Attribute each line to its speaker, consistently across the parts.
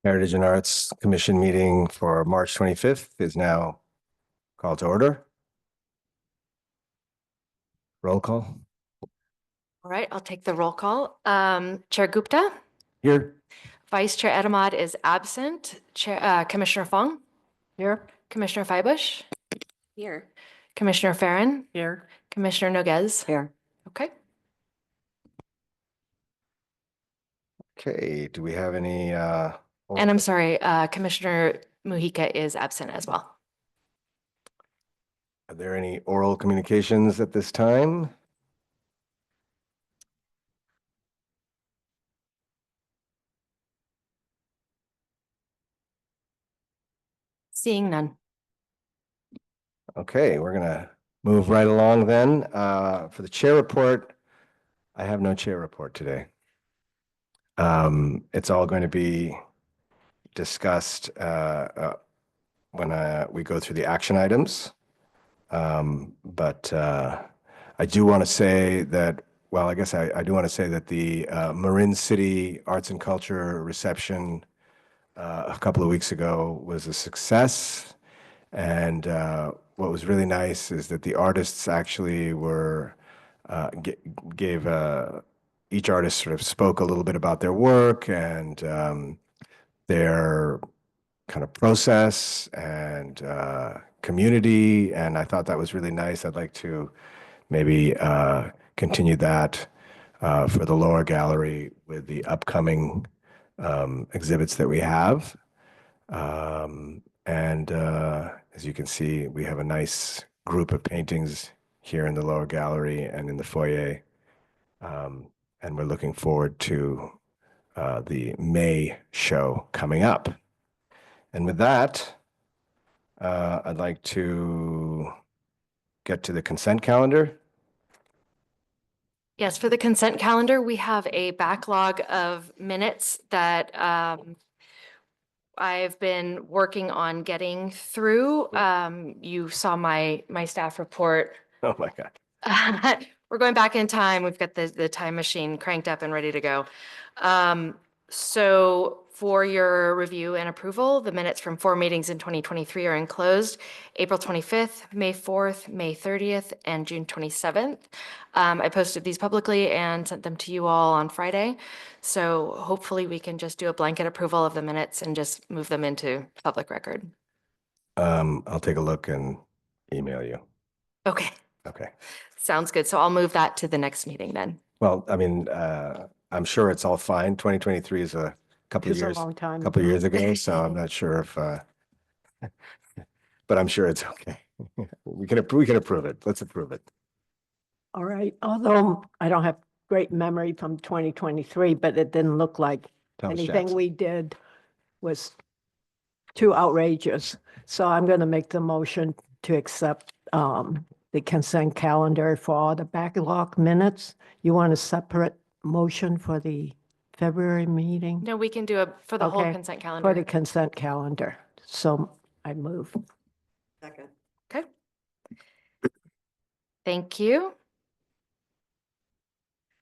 Speaker 1: Heritage and Arts Commission meeting for March 25th is now called to order. Roll call.
Speaker 2: All right, I'll take the roll call. Chair Gupta,
Speaker 1: Here.
Speaker 2: Vice Chair Edamad is absent. Commissioner Fong,
Speaker 3: Here.
Speaker 2: Commissioner Feibush,
Speaker 3: Here.
Speaker 2: Commissioner Farren,
Speaker 3: Here.
Speaker 2: Commissioner Noguez.
Speaker 3: Here.
Speaker 2: Okay.
Speaker 1: Okay, do we have any
Speaker 2: And I'm sorry, Commissioner Mujica is absent as well.
Speaker 1: are there any oral communications at this time?
Speaker 2: Seeing none.
Speaker 1: Okay, we're gonna move right along then. For the chair report, I have no chair report today. It's all going to be discussed when we go through the action items. But I do want to say that, well, I guess I do want to say that the Marin City Arts and Culture reception a couple of weeks ago was a success. And what was really nice is that the artists actually were, gave, each artist sort of spoke a little bit about their work and their kind of process and community. And I thought that was really nice. I'd like to maybe continue that for the lower gallery with the upcoming exhibits that we have. And as you can see, we have a nice group of paintings here in the lower gallery and in the foyer. And we're looking forward to the May show coming up. And with that, I'd like to get to the consent calendar.
Speaker 2: Yes, for the consent calendar, we have a backlog of minutes that I've been working on getting through. You saw my staff report.
Speaker 1: Oh my God.
Speaker 2: We're going back in time. We've got the time machine cranked up and ready to go. So for your review and approval, the minutes from 4 meetings in 2023 are enclosed: April 25th, May 4th, May 30th, and June 27th. I posted these publicly and sent them to you all on Friday. So hopefully we can just do a blanket approval of the minutes and just move them into public record.
Speaker 1: I'll take a look and email you.
Speaker 2: Okay.
Speaker 1: Okay.
Speaker 2: Sounds good. So I'll move that to the next meeting then.
Speaker 1: Well, I mean, I'm sure it's all fine. 2023 is a couple of
Speaker 3: It's a
Speaker 1: years,
Speaker 3: long time.
Speaker 1: couple of years ago, so I'm not sure if, but I'm sure it's okay. We can approve it. Let's approve it.
Speaker 3: All right, although I don't have great memory from 2023, but it didn't look like
Speaker 1: Thomas
Speaker 3: anything
Speaker 1: Jackson.
Speaker 3: we did was too outrageous. So I'm going to make the motion to accept the consent calendar for all the backlog minutes. You want a separate motion for the February meeting?
Speaker 2: No, we can do for the whole
Speaker 3: Okay,
Speaker 2: consent
Speaker 3: for
Speaker 2: calendar.
Speaker 3: the consent calendar. So I move. Second.
Speaker 2: Okay. Thank you.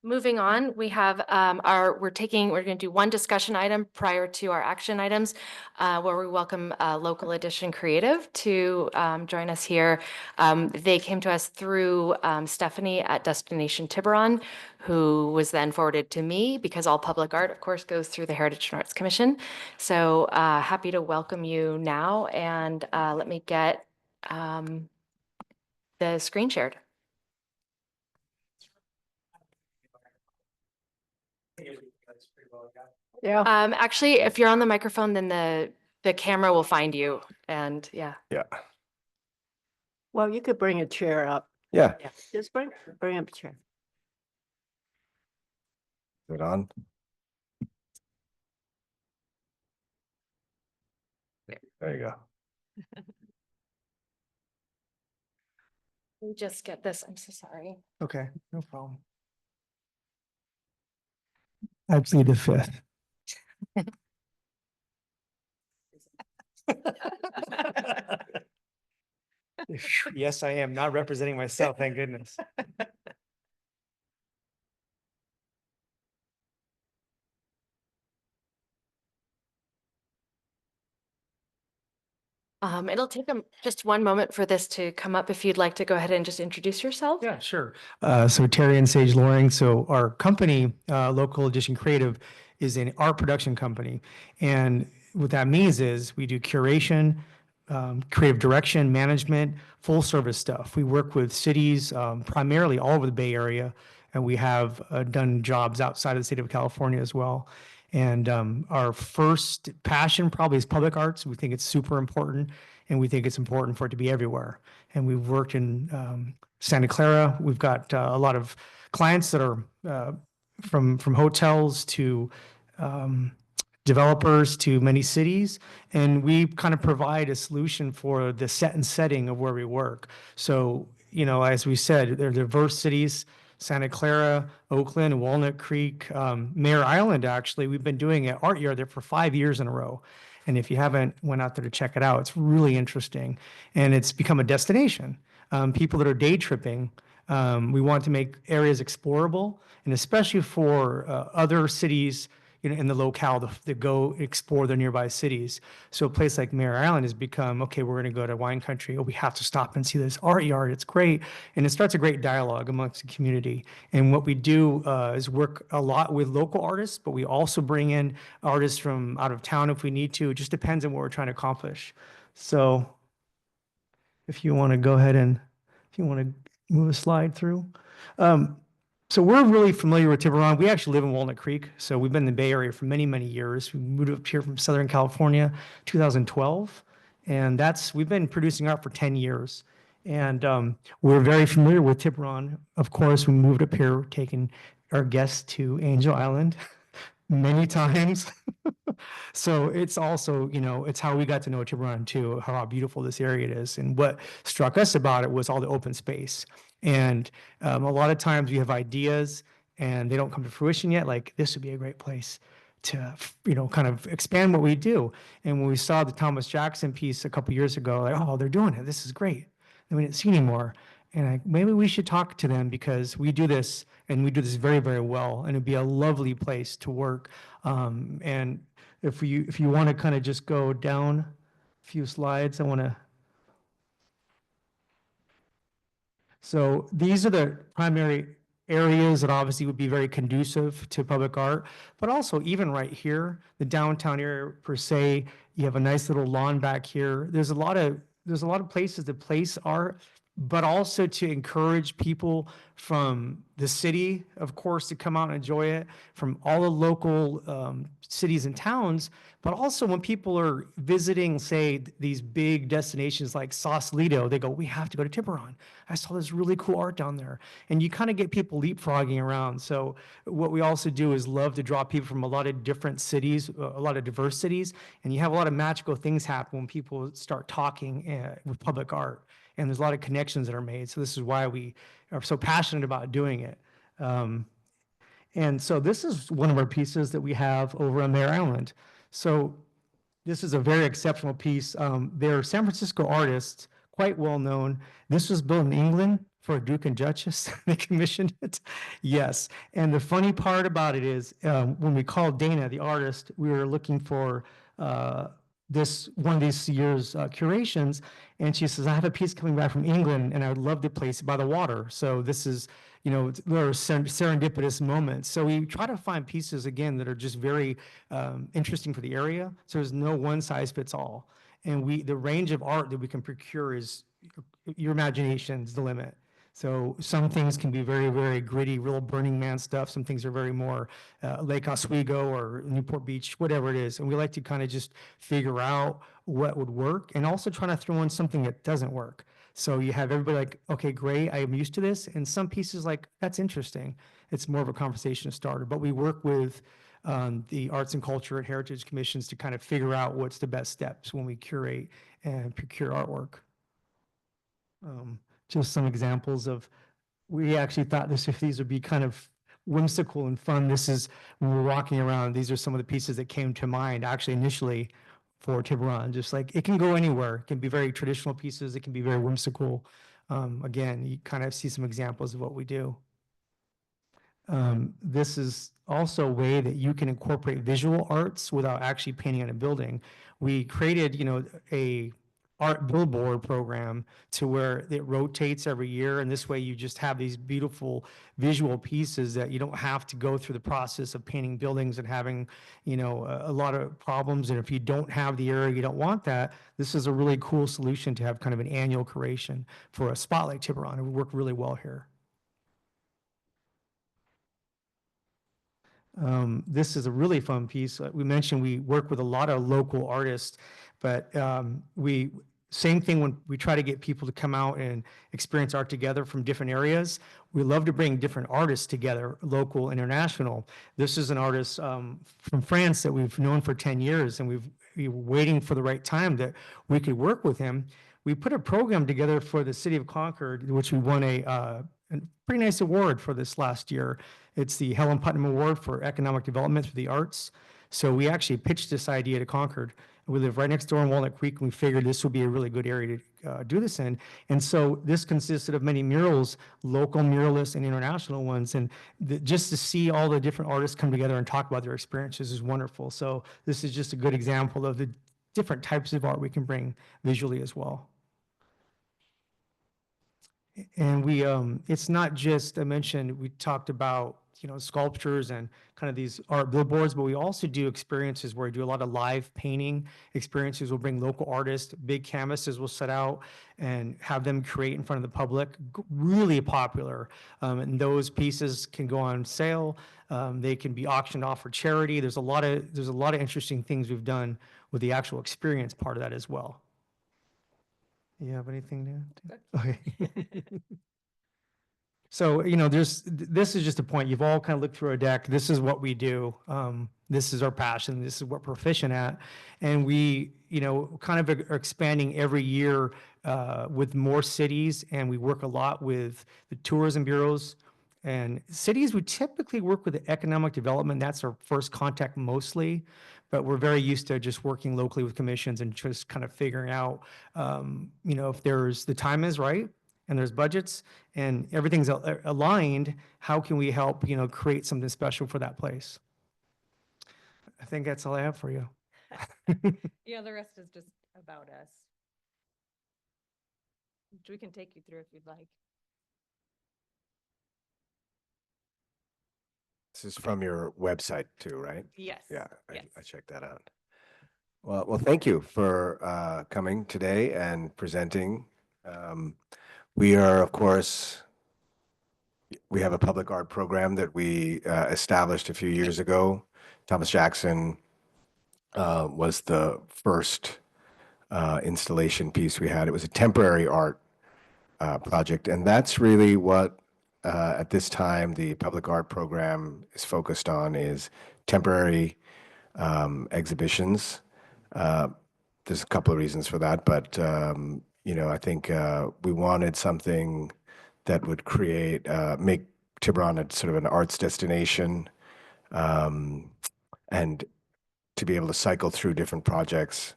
Speaker 2: Moving on, we have we're going to do one discussion item prior to our action items, where we welcome Local Edition Creative to join us here. They came to us through Stephanie at Destination Tiburon, who was then forwarded to me because all public art, of course, goes through the Heritage and Arts Commission. So happy to welcome you now, and let me get the screen shared.
Speaker 3: Yeah.
Speaker 2: Actually, if you're on the microphone, then the camera will find you, and yeah.
Speaker 1: Yeah.
Speaker 3: Well, you could bring a chair up.
Speaker 1: Yeah.
Speaker 3: Yeah. Just bring up a chair.
Speaker 1: Is it on? There you go.
Speaker 2: We just get this. I'm so sorry.
Speaker 4: Okay, no problem. I'd plead the fifth. Yes, I am not representing myself, thank goodness.
Speaker 2: It'll take just one moment for this to come up. If you'd like to go ahead and just introduce yourself.
Speaker 4: Yeah, sure. So Terry and Sage Loring. So our company, Local Edition Creative, is an art production company. And what that means is we do curation, creative direction, management, full service stuff. We work with cities, primarily all over the Bay Area, and we have done jobs outside of the state of California as well. And our first passion probably is public arts. We think it's super important, and we think it's important for it to be everywhere. And we've worked in Santa Clara. We've got a lot of clients that are from hotels to developers to many cities, and we kind of provide a solution for the set and setting of where we work. So, you know, as we said, they're diverse cities. Santa Clara, Oakland, Walnut Creek, Mare Island, actually, we've been doing an art yard there for 5 years in a row. And if you haven't went out there to check it out, it's really interesting. And it's become a destination. People that are day tripping, we want to make areas explorable, and especially for other cities, you know, in the locale to go explore the nearby cities. So a place like Mare Island has become, okay, we're going to go to wine country. Oh, we have to stop and see this art yard. It's great. And it starts a great dialogue amongst the community. And what we do is work a lot with local artists, but we also bring in artists from out of town if we need to. It just depends on what we're trying to accomplish. So if you want to go ahead and, if you want to move a slide through. So we're really familiar with Tiburon. We actually live in Walnut Creek. So we've been in the Bay Area for many, many years. We moved up here from Southern California, 2012. And we've been producing art for 10 years. And we're very familiar with Tiburon. Of course, we moved up here, taking our guests to Angel Island many times. So it's also, you know, it's how we got to know Tiburon too, how beautiful this area is. And what struck us about it was all the open space. And a lot of times we have ideas and they don't come to fruition yet. Like, this would be a great place to, you know, kind of expand what we do. And when we saw the Thomas Jackson piece a couple years ago, like, oh, they're doing it. This is great. And we didn't see anymore. And maybe we should talk to them, because we do this and we do this very, very well. And it'd be a lovely place to work. And if you want to kind of just go down a few slides, I want to. So these are the primary areas that obviously would be very conducive to public art, but also even right here, the downtown area per se, you have a nice little lawn back here. There's a lot of places to place art, but also to encourage people from the city, of course, to come out and enjoy it, from all the local cities and towns, but also when people are visiting, say, these big destinations like Sausalito, they go, we have to go to Tiburon. I saw this really cool art down there. And you kind of get people leapfrogging around. So what we also do is love to draw people from a lot of different cities, a lot of diverse cities, and you have a lot of magical things happen when people start talking with public art. And there's a lot of connections that are made. So this is why we are so passionate about doing it. And so this is one of our pieces that we have over on Mare Island. So this is a very exceptional piece. They're San Francisco artists, quite well known. This was built in England for a Duke and Duchess. They commissioned it. Yes. And the funny part about it is when we called Dana, the artist, we were looking for one of these year's curations, and she says, I have a piece coming back from England and I would love to place it by the water. So this is, you know, there are serendipitous moments. So we try to find pieces, again, that are just very interesting for the area. So there's no one size fits all. And the range of art that we can procure is, your imagination's the limit. So some things can be very, very gritty, real Burning Man stuff. Some things are very more Lake Oswego or Newport Beach, whatever it is. And we like to kind of just figure out what would work, and also trying to throw in something that doesn't work. So you have everybody like, okay, great, I am used to this. And some pieces like, that's interesting. It's more of a conversation starter. But we work with the Arts and Culture and Heritage Commissions to kind of figure out what's the best steps when we curate and procure artwork. Just some examples of, we actually thought these would be kind of whimsical and fun. This is, when we're walking around, these are some of the pieces that came to mind actually initially for Tiburon. Just like, it can go anywhere. It can be very traditional pieces. It can be very whimsical. Again, you kind of see some examples of what we do. This is also a way that you can incorporate visual arts without actually painting on a building. We created, you know, a art billboard program to where it rotates every year. And this way you just have these beautiful visual pieces that you don't have to go through the process of painting buildings and having, a lot of problems. And if you don't have the area, you don't want that, this is a really cool solution to have kind of an annual curation for a spot like Tiburon. It would work really well here. This is a really fun piece. We mentioned we work with a lot of local artists, but same thing when we try to get people to come out and experience art together from different areas. We love to bring different artists together, local, international. This is an artist from France that we've known for 10 years, and we were waiting for the right time that we could work with him. We put a program together for the city of Concord, which we won a pretty nice award for this last year. It's the Helen Putnam Award for Economic Development through the Arts. So we actually pitched this idea to Concord. We live right next door in Walnut Creek, and we figured this would be a really good area to do this in. And so this consisted of many murals, local muralists and international ones. And just to see all the different artists come together and talk about their experiences is wonderful. So this is just a good example of the different types of art we can bring visually as well. And it's not just, I mentioned, we talked about, sculptures and kind of these art billboards, but we also do experiences where we do a lot of live painting experiences. We'll bring local artists, big canvases we'll set out and have them create in front of the public, really popular. And those pieces can go on sale. They can be auctioned off for charity. There's a lot of interesting things we've done with the actual experience part of that as well. You have anything to? Okay. So, this is just a point. You've all kind of looked through our deck. This is what we do. This is our passion. This is what we're proficient at. And we, kind of are expanding every year with more cities. And we work a lot with the tourism bureaus and cities. We typically work with the economic development. That's our first contact mostly. But we're very used to just working locally with commissions and just kind of figuring out, if the time is right and there's budgets and everything's aligned, how can we help, create something special for that place? I think that's all I have for you.
Speaker 5: Yeah, the rest is just about us. Which we can take you through if you'd like.
Speaker 1: This is from your website too, right?
Speaker 5: Yes.
Speaker 1: Yeah,
Speaker 5: Yes.
Speaker 1: I checked that out. Well, thank you for coming today and presenting. We are, of course, we have a public art program that we established a few years ago. Thomas Jackson was the first installation piece we had. It was a temporary art project, and that's really what at this time the public art program is focused on, is temporary exhibitions. There's a couple of reasons for that, but I think we wanted something that would make Tiburon a sort of an arts destination, and to be able to cycle through different projects,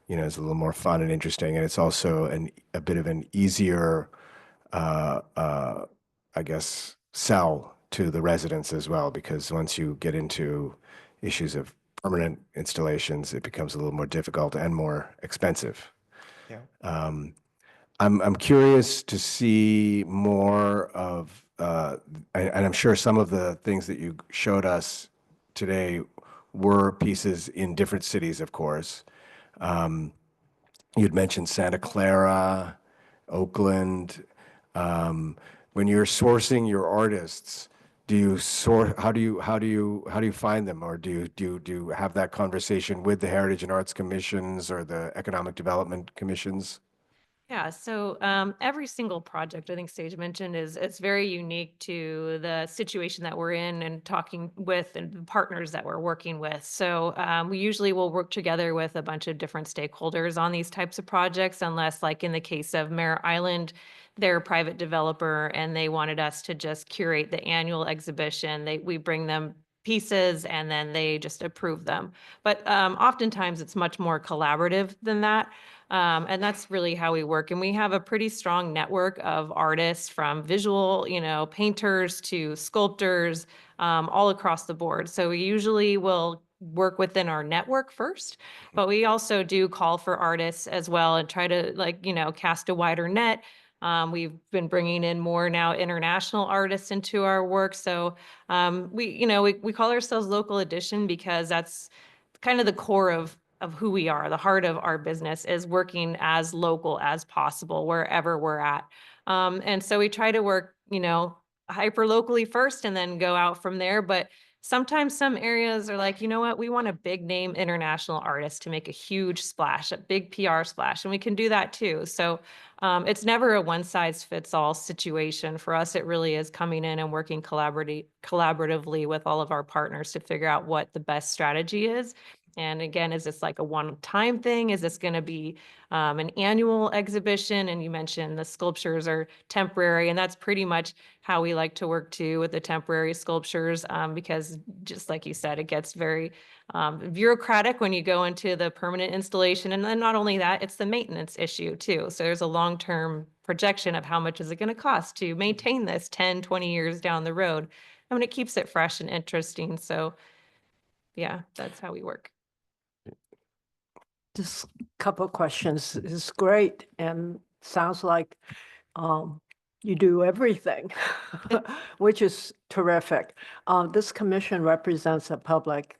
Speaker 1: is a little more fun and interesting. And it's also a bit of an easier, I guess, sell to the residents as well, because once you get into issues of permanent installations, it becomes a little more difficult and more expensive.
Speaker 4: Yeah.
Speaker 1: I'm curious to see more of, and I'm sure some of the things that you showed us today were pieces in different cities, of course. You'd mentioned Santa Clara, Oakland. When you're sourcing your artists, how do you find them, or do you have that conversation with the Heritage and Arts Commissions or the Economic Development Commissions?
Speaker 5: Yeah, so every single project, I think Sage mentioned, it's very unique to the situation that we're in and talking with and the partners that we're working with. So we usually will work together with a bunch of different stakeholders on these types of projects, unless, like in the case of Mare Island, they're a private developer and they wanted us to just curate the annual exhibition. We bring them pieces and then they just approve them. But oftentimes it's much more collaborative than that. And that's really how we work. And we have a pretty strong network of artists, from visual, painters to sculptors, all across the board. So we usually will work within our network first, but we also do call for artists as well and try to cast a wider net. We've been bringing in more now international artists into our work. So we call ourselves Local Edition because that's kind of the core of who we are. The heart of our business is working as local as possible wherever we're at. And so we try to work, hyper locally first and then go out from there. But sometimes some areas are like, you know what, we want a big name international artist to make a huge splash, a big PR splash, and we can do that too. So it's never a one size fits all situation. For us, it really is coming in and working collaboratively with all of our partners to figure out what the best strategy is. And again, is this like a one-time thing? Is this going to be an annual exhibition? And you mentioned the sculptures are temporary, and that's pretty much how we like to work too with the temporary sculptures, because just like you said, it gets very bureaucratic when you go into the permanent installation. And then not only that, it's the maintenance issue too. So there's a long-term projection of how much is it going to cost to maintain this 10, 20 years down the road. I mean, it keeps it fresh and interesting. So yeah, that's how we work.
Speaker 3: Just a couple of questions. It's great and sounds like you do everything, which is terrific. This commission represents the public.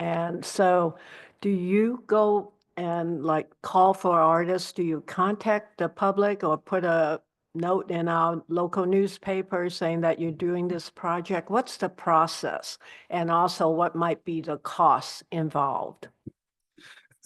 Speaker 3: And so do you go and like call for artists? Do you contact the public or put a note in our local newspaper saying that you're doing this project? What's the process? And also what might be the costs involved?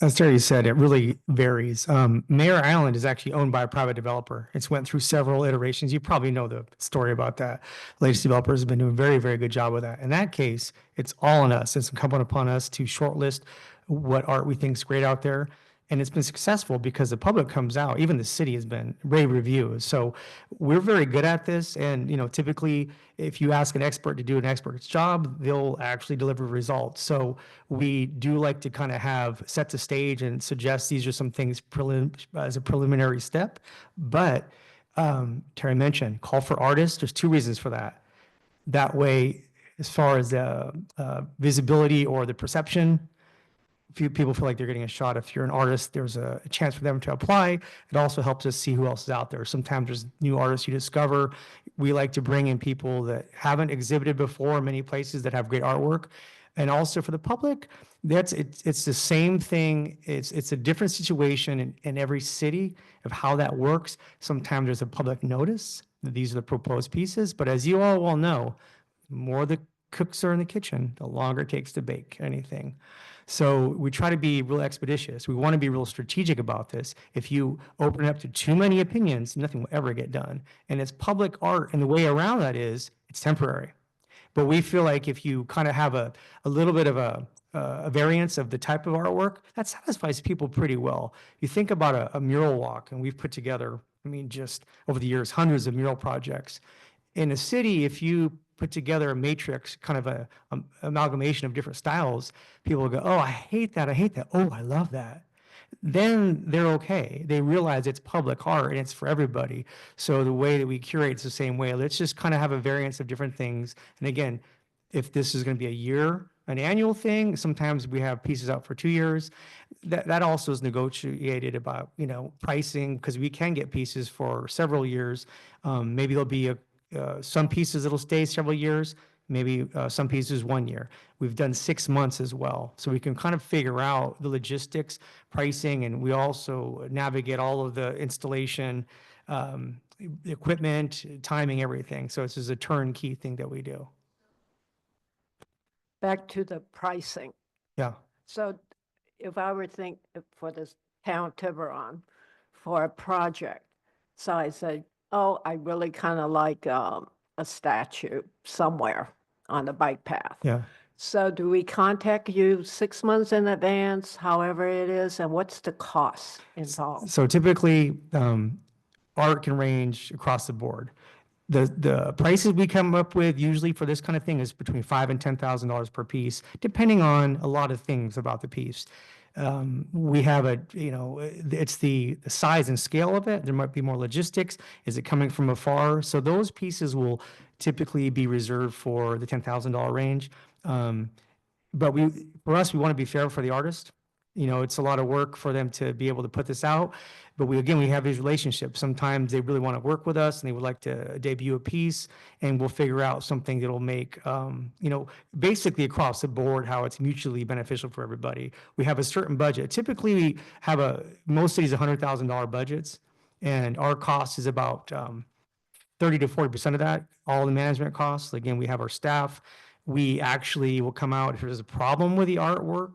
Speaker 4: As Terry said, it really varies. Mayor Island is actually owned by a private developer. It's went through several iterations. You probably know the story about that. Latest developers have been doing a very, very good job with that. In that case, it's all on us. It's incumbent upon us to shortlist what art we think is great out there. And it's been successful because the public comes out. Even the city has been rave reviews. So we're very good at this. And, typically if you ask an expert to do an expert's job, they'll actually deliver results. So we do like to kind of have set the stage and suggest these are some things as a preliminary step. But Terry mentioned call for artists. There's two reasons for that. That way, as far as the visibility or the perception, few people feel like they're getting a shot. If you're an artist, there's a chance for them to apply. It also helps us see who else is out there. Sometimes there's new artists you discover. We like to bring in people that haven't exhibited before in many places that have great artwork. And also for the public, it's the same thing. It's a different situation in every city of how that works. Sometimes there's a public notice that these are the proposed pieces. But as you all well know, the more the cooks are in the kitchen, the longer it takes to bake anything. So we try to be real expeditious. We want to be real strategic about this. If you open it up to too many opinions, nothing will ever get done. And it's public art, and the way around that is it's temporary. But we feel like if you kind of have a little bit of a variance of the type of artwork, that satisfies people pretty well. You think about a mural walk, and we've put together, just over the years, hundreds of mural projects. In a city, if you put together a matrix, kind of a amalgamation of different styles, people will go, oh, I hate that. Oh, I love that. Then they're okay. They realize it's public art and it's for everybody. So the way that we curate is the same way. Let's just kind of have a variance of different things. And again, if this is going to be an annual thing, sometimes we have pieces out for 2 years. That also is negotiated about, pricing, because we can get pieces for several years. Maybe there'll be some pieces that'll stay several years, maybe some pieces 1 year. We've done 6 months as well. So we can kind of figure out the logistics, pricing, and we also navigate all of the installation, equipment, timing, everything. So it's just a turnkey thing that we do.
Speaker 3: Back to the pricing.
Speaker 4: Yeah.
Speaker 3: So if I were to think for this town of Tiburon for a project, so I said, oh, I really kind of like a statue somewhere on the bike path.
Speaker 4: Yeah.
Speaker 3: So do we contact you 6 months in advance, however it is, and what's the cost involved?
Speaker 4: So typically, art can range across the board. The prices we come up with usually for this kind of thing is between $5,000 and $10,000 per piece, depending on a lot of things about the piece. We have it's the size and scale of it. There might be more logistics. Is it coming from afar? So those pieces will typically be reserved for the $10,000 range. but for us, we want to be fair for the artist. You know, it's a lot of work for them to be able to put this out, but we have these relationships. Sometimes they really want to work with us and they would like to debut a piece, and we'll figure out something that'll make, you know, basically across the board, how it's mutually beneficial for everybody. We have a certain budget. Typically, we have most cities, $100,000 budgets, and our cost is about 30 to 40% of that, all the management costs. Again, we have our staff. We actually will come out if there's a problem with the artwork,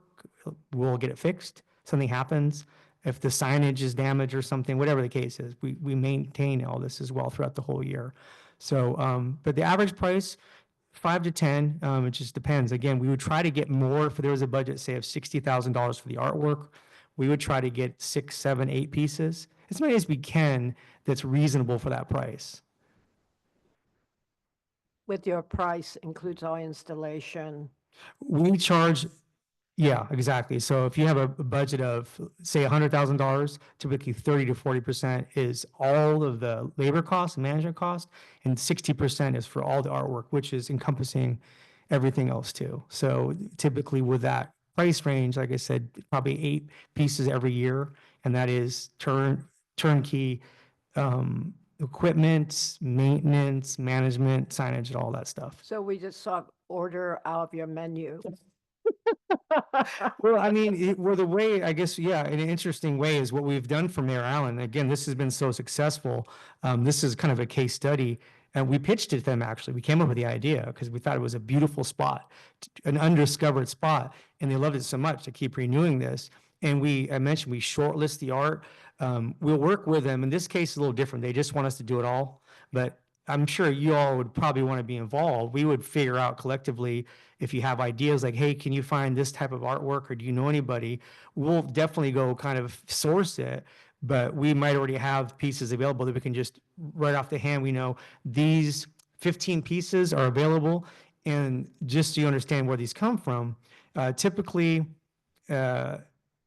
Speaker 4: we'll get it fixed. Something happens. If the signage is damaged or something, whatever the case is, we maintain all this as well throughout the whole year. So, but the average price, 5 to 10, it just depends. Again, we would try to get more if there was a budget, say, of $60,000 for the artwork. We would try to get 6, 7, 8 pieces, as many as we can that's reasonable for that price.
Speaker 3: With your price includes all installation.
Speaker 4: We charge, yeah, exactly. So if you have a budget of, say, $100,000, typically 30 to 40% is all of the labor costs and management costs, and 60% is for all the artwork, which is encompassing everything else too. So typically with that price range, like I said, probably 8 pieces every year, and that is turnkey equipment, maintenance, management, signage, and all that stuff.
Speaker 3: So we just sort of order out of your menu.
Speaker 4: Well, I mean, the way, I guess, yeah, in an interesting way is what we've done for Mayor Allen. Again, this has been so successful. This is kind of a case study. And we pitched it to them, actually. We came up with the idea because we thought it was a beautiful spot, an undiscovered spot. And they loved it so much to keep renewing this. And I mentioned we shortlist the art. We'll work with them. In this case, it's a little different. They just want us to do it all. But I'm sure you all would probably want to be involved. We would figure out collectively if you have ideas like, hey, can you find this type of artwork, or do you know anybody? We'll definitely go kind of source it, but we might already have pieces available that we can just right off the hand, we know these 15 pieces are available. And just so you understand where these come from, typically,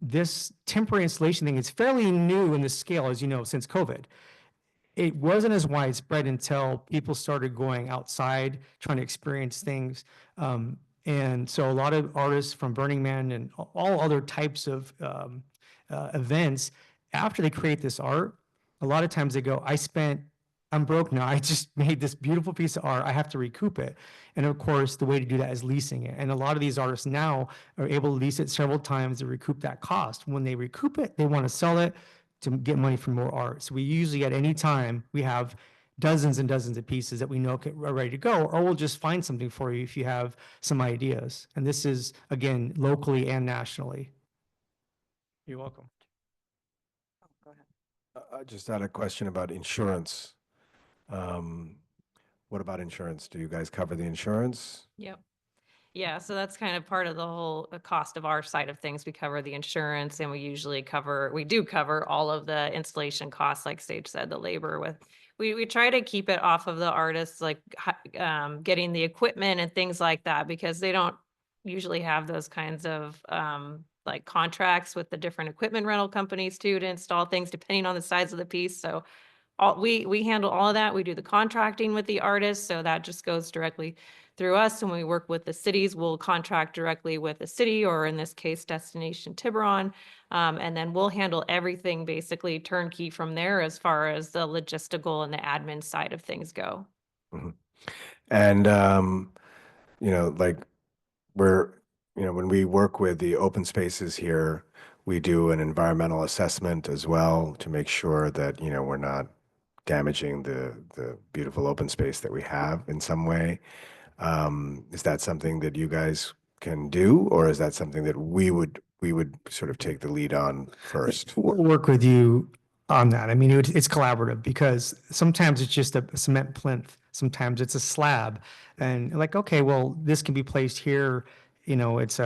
Speaker 4: this temporary installation thing is fairly new in the scale, as you know, since COVID. It wasn't as widespread until people started going outside, trying to experience things. And so a lot of artists from Burning Man and all other types of events, after they create this art, a lot of times they go, I'm broke now. I just made this beautiful piece of art. I have to recoup it. And of course, the way to do that is leasing it. And a lot of these artists now are able to lease it several times to recoup that cost. When they recoup it, they want to sell it to get money for more art. So we usually, at any time, we have dozens and dozens of pieces that we know are ready to go, or we'll just find something for you if you have some ideas. And this is, again, locally and nationally. You're welcome.
Speaker 1: I just had a question about insurance. What about insurance? Do you guys cover the insurance?
Speaker 5: Yep. Yeah, so that's kind of part of the whole cost of our side of things. We cover the insurance, and we do cover all of the installation costs, like Sage said, the labor we try to keep it off of the artists, like getting the equipment and things like that, because they don't usually have those kinds of like contracts with the different equipment rental companies to install things depending on the size of the piece. So we handle all of that. We do the contracting with the artists, so that just goes directly through us. When we work with the cities, we'll contract directly with the city, or in this case, Destination Tiburon. And then we'll handle everything basically turnkey from there as far as the logistical and the admin side of things go.
Speaker 1: Mm-hmm. And, like when we work with the open spaces here, we do an environmental assessment as well to make sure that, we're not damaging the beautiful open space that we have in some way. Is that something that you guys can do, or is that something that we would sort of take the lead on first?
Speaker 4: We'll work with you on that. I mean, it's collaborative, because sometimes it's just a cement plinth. Sometimes it's a slab, and like, okay, well, this can be placed here. It's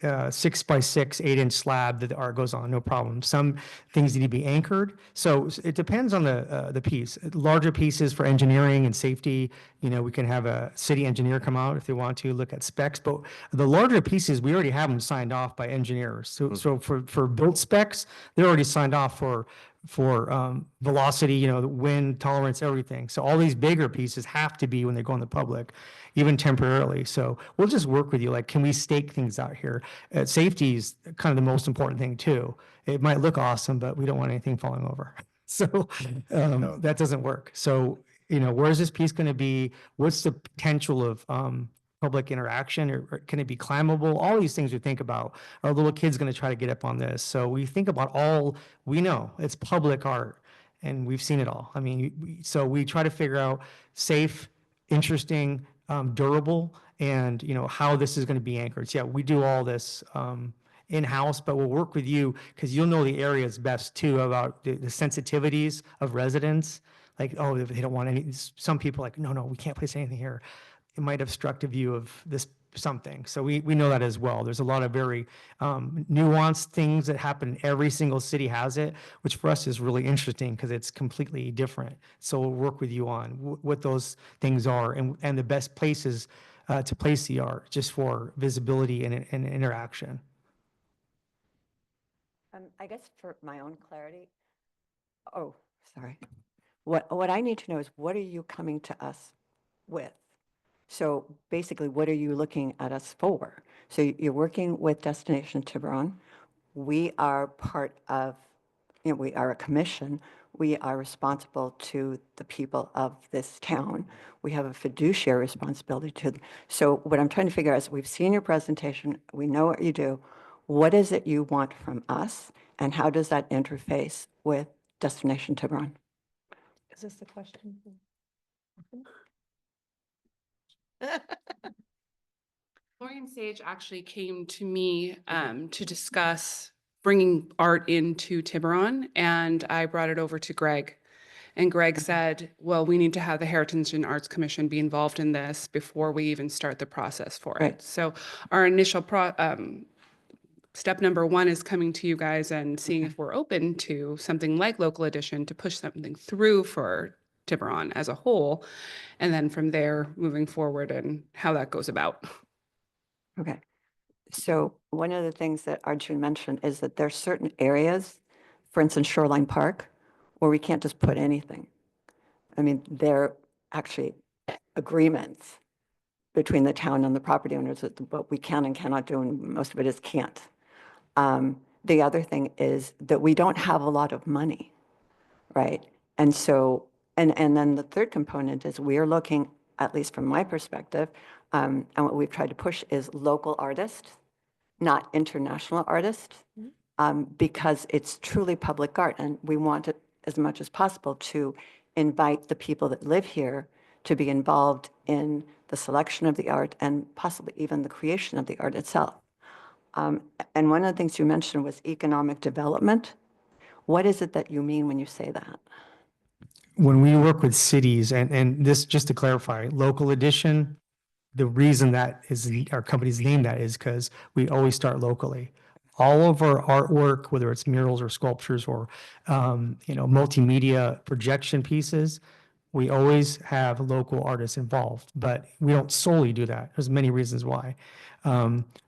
Speaker 4: 6x6, 8-inch slab that the art goes on, no problem. Some things need to be anchored. So it depends on the piece. Larger pieces for engineering and safety, we can have a city engineer come out if they want to look at specs. But the larger pieces, we already have them signed off by engineers. So for built specs, they're already signed off for velocity, the wind tolerance, everything. So all these bigger pieces have to be when they go in the public, even temporarily. So we'll just work with you. Like, can we stake things out here? Safety is kind of the most important thing too. It might look awesome, but we don't want anything falling over. So that doesn't work. So, where's this piece going to be? What's the potential of public interaction, or can it be climbable? All these things we think about. Are little kids going to try to get up on this? So we think about we know it's public art and we've seen it all. I mean, so we try to figure out safe, interesting, durable, and how this is going to be anchored. So yeah, we do all this in-house, but we'll work with you because you'll know the areas best too about the sensitivities of residents. Like, oh, they don't want any, some people like, no, we can't place anything here. It might obstruct a view of this something. So we know that as well. There's a lot of very nuanced things that happen. Every single city has it, which for us is really interesting because it's completely different. So we'll work with you on what those things are and the best places to place the art just for visibility and interaction.
Speaker 6: I guess for my own clarity, sorry. What I need to know is, what are you coming to us with? So basically, what are you looking at us for? So you're working with Destination Tiburon. We are part of, we are a commission. We are responsible to the people of this town. We have a fiduciary responsibility to them. So what I'm trying to figure out is, we've seen your presentation. We know what you do. What is it you want from us? And how does that interface with Destination Tiburon?
Speaker 5: Is this the question?
Speaker 7: Lori and Sage actually came to me to discuss bringing art into Tiburon, and I brought it over to Greg. And Greg said, well, we need to have the Heritage and Arts Commission be involved in this before we even start the process for
Speaker 6: Right.
Speaker 7: it. So our initial step number one is coming to you guys and seeing if we're open to something like Local Edition to push something through for Tiburon as a whole. And then from there, moving forward and how that goes about.
Speaker 6: Okay. So one of the things that Arjun mentioned is that there's certain areas, for instance, Shoreline Park, where we can't just put anything. I mean, there are actually agreements between the town and the property owners that what we can and cannot do, and most of it is can't. The other thing is that we don't have a lot of money, right? And so, and then the third component is, we're looking, at least from my perspective, and what we've tried to push is local artists, not international artists, because it's truly public art, and we want it as much as possible to invite the people that live here to be involved in the selection of the art and possibly even the creation of the art itself. And one of the things you mentioned was economic development. What is it that you mean when you say that?
Speaker 4: When we work with cities, and this, just to clarify, Local Edition, the reason that is our company's name that is because we always start locally. All of our artwork, whether it's murals or sculptures or, multimedia projection pieces, we always have local artists involved, but we don't solely do that. There's many reasons why.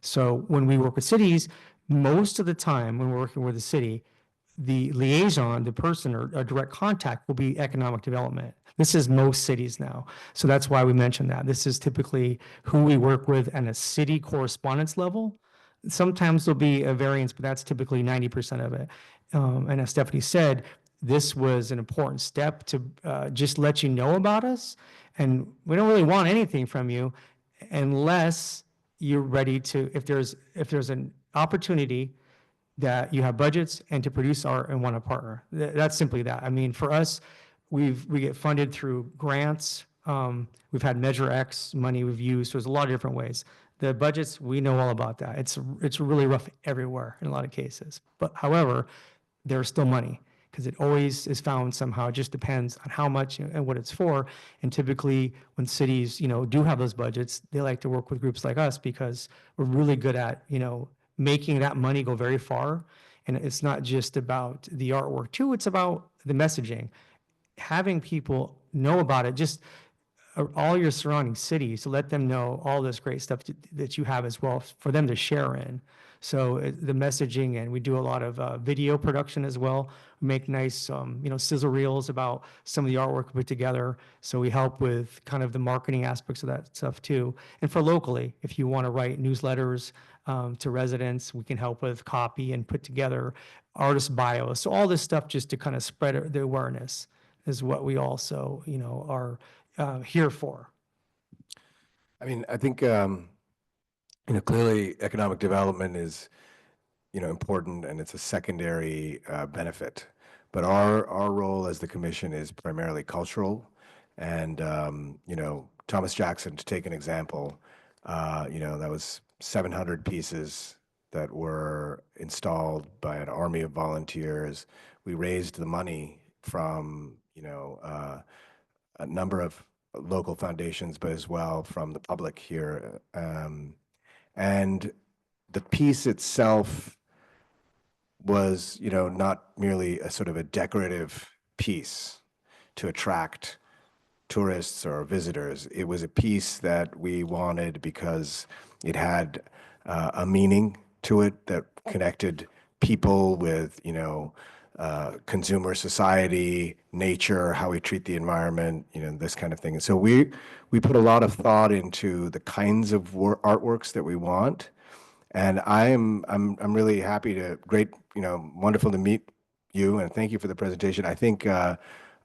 Speaker 4: So when we work with cities, most of the time when we're working with a city, the liaison, the person or direct contact will be economic development. This is most cities now. So that's why we mentioned that. This is typically who we work with at a city correspondence level. Sometimes there'll be a variance, but that's typically 90% of it. And as Stephanie said, this was an important step to just let you know about us. And we don't really want anything from you unless you're ready to, if there's an opportunity that you have budgets and to produce art and want to partner. That's simply that. I mean, for us, we get funded through grants. We've had Measure X money we've used. There's a lot of different ways. The budgets, we know all about that. It's really rough everywhere in a lot of cases. But however, there's still money because it always is found somehow. It just depends on how much and what it's for. And typically when cities, do have those budgets, they like to work with groups like us because we're really good at, making that money go very far. And it's not just about the artwork too, it's about the messaging. Having people know about it, just all your surrounding cities, to let them know all this great stuff that you have as well for them to share in. So the messaging, and we do a lot of video production as well. We make nice, sizzle reels about some of the artwork we put together. So we help with kind of the marketing aspects of that stuff too. And for locally, if you want to write newsletters to residents, we can help with copy and put together artist bios. So all this stuff just to kind of spread the awareness is what we also, are here for.
Speaker 1: I mean, I think, clearly economic development is, important, and it's a secondary benefit. But our role as the commission is primarily cultural. And, Thomas Jackson, to take an example, that was 700 pieces that were installed by an army of volunteers. We raised the money from, a number of local foundations, but as well from the public here. And the piece itself was, not merely a sort of a decorative piece to attract tourists or visitors. It was a piece that we wanted because it had a meaning to it that connected people with, consumer society, nature, how we treat the environment, this kind of thing. And so we put a lot of thought into the kinds of artworks that we want. And I'm really happy to, wonderful to meet you, and thank you for the presentation. I think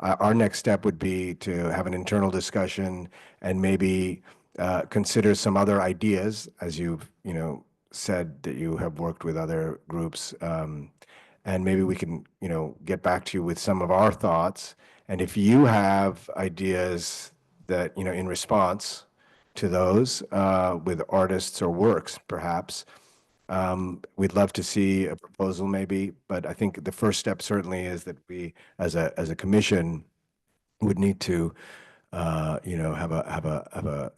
Speaker 1: our next step would be to have an internal discussion and maybe consider some other ideas, as you've, said that you have worked with other groups. And maybe we can, get back to you with some of our thoughts. And if you have ideas that, in response to those with artists or works, perhaps, we'd love to see a proposal maybe. But I think the first step certainly is that we, as a commission, would need to, have a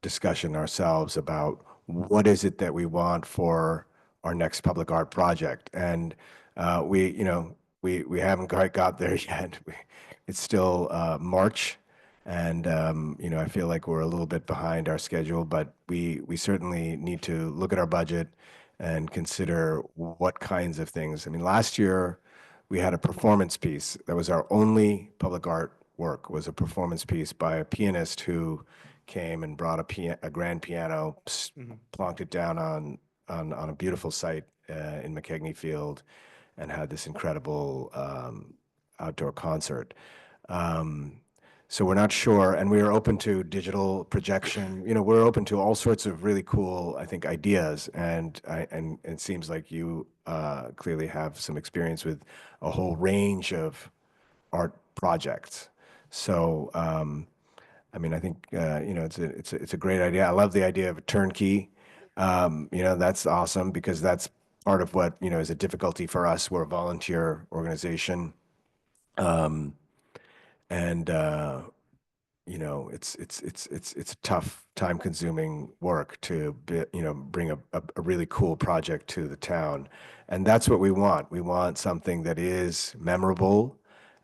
Speaker 1: discussion ourselves about what is it that we want for our next public art project. And we haven't quite got there yet. It's still March, and I feel like we're a little bit behind our schedule, but we certainly need to look at our budget and consider what kinds of things. I mean, last year we had a performance piece. That was our only public art work, was a performance piece by a pianist who came and brought a grand piano, plonked it down on a beautiful site in McKegney Field, and had this incredible outdoor concert. So we're not sure, and we are open to digital projection. We're open to all sorts of really cool, I think, ideas. And it seems like you clearly have some experience with a whole range of art projects. So, I mean, I think it's a great idea. I love the idea of a turnkey. That's awesome, because that's part of what, is a difficulty for us. We're a volunteer organization. It's tough, time-consuming work to bring a really cool project to the town. And that's what we want. We want something that is memorable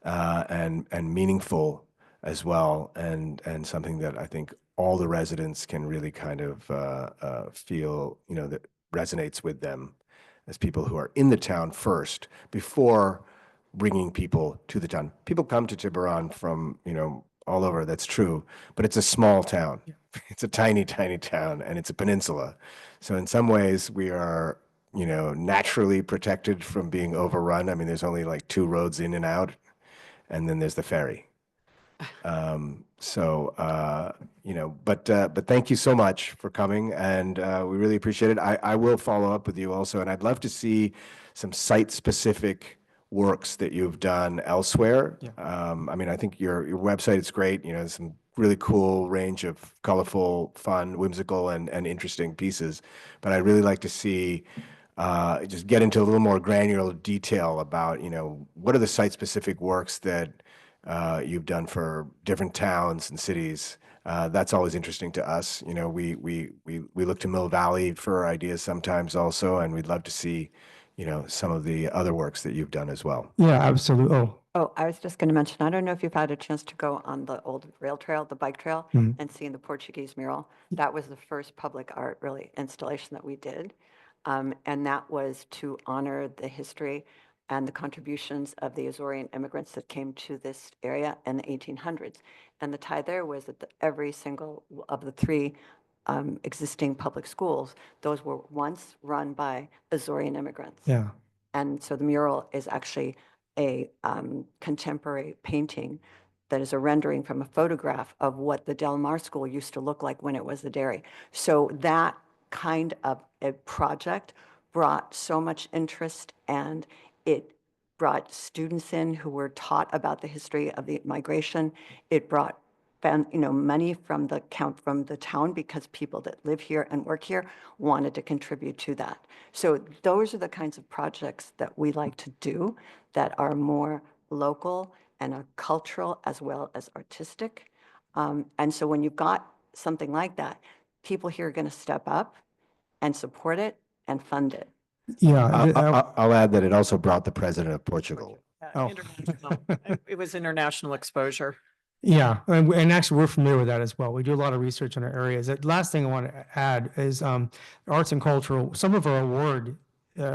Speaker 1: and meaningful as well, and something that I think all the residents can really kind of feel, that resonates with them as people who are in the town first, before bringing people to the town. People come to Tiburon from, all over, that's true, but it's a small town. Yeah. It's a tiny, tiny town, and it's a peninsula. So in some ways we are, naturally protected from being overrun. I mean, there's only like 2 roads in and out, and then there's the ferry. But thank you so much for coming, and we really appreciate it. I will follow up with you also, and I'd love to see some site-specific works that you've done elsewhere.
Speaker 4: Yeah.
Speaker 1: I mean, I think your website is great. Some really cool range of colorful, fun, whimsical, and interesting pieces. But I'd really like to see just get into a little more granular detail about, what are the site-specific works that you've done for different towns and cities That's always interesting to us. You know, we look to Mill Valley for ideas sometimes also, and we'd love to see, you know, some of the other works that you've done as well.
Speaker 4: Yeah, absolutely. Oh,
Speaker 6: Oh, I was just going to mention, I don't know if you've had a chance to go on the old rail trail, the bike trail,
Speaker 4: Mhm.
Speaker 6: and seeing the Portuguese mural. That was the first public art really installation that we did. And that was to honor the history and the contributions of the Azorean immigrants that came to this area in the 1800s. And the tie there was that every single of the three existing public schools, those were once run by Azorean immigrants.
Speaker 4: yeah.
Speaker 6: And so the mural is actually a contemporary painting that is a rendering from a photograph of what the Del Mar School used to look like when it was a dairy. So that kind of a project brought so much interest, and it brought students in who were taught about the history of the migration. It brought money from the town, because people that live here and work here wanted to contribute to that. So those are the kinds of projects that we like to do that are more local and are cultural as well as artistic. And so when you've got something like that, people here are going to step up and support it and fund it.
Speaker 4: Yeah.
Speaker 1: I'll add that it also brought the president of Portugal.
Speaker 4: Oh.
Speaker 8: International. It was international exposure.
Speaker 4: Yeah, and actually, we're familiar with that as well. We do a lot of research in our areas. The last thing I want to add is arts and cultural. Some of our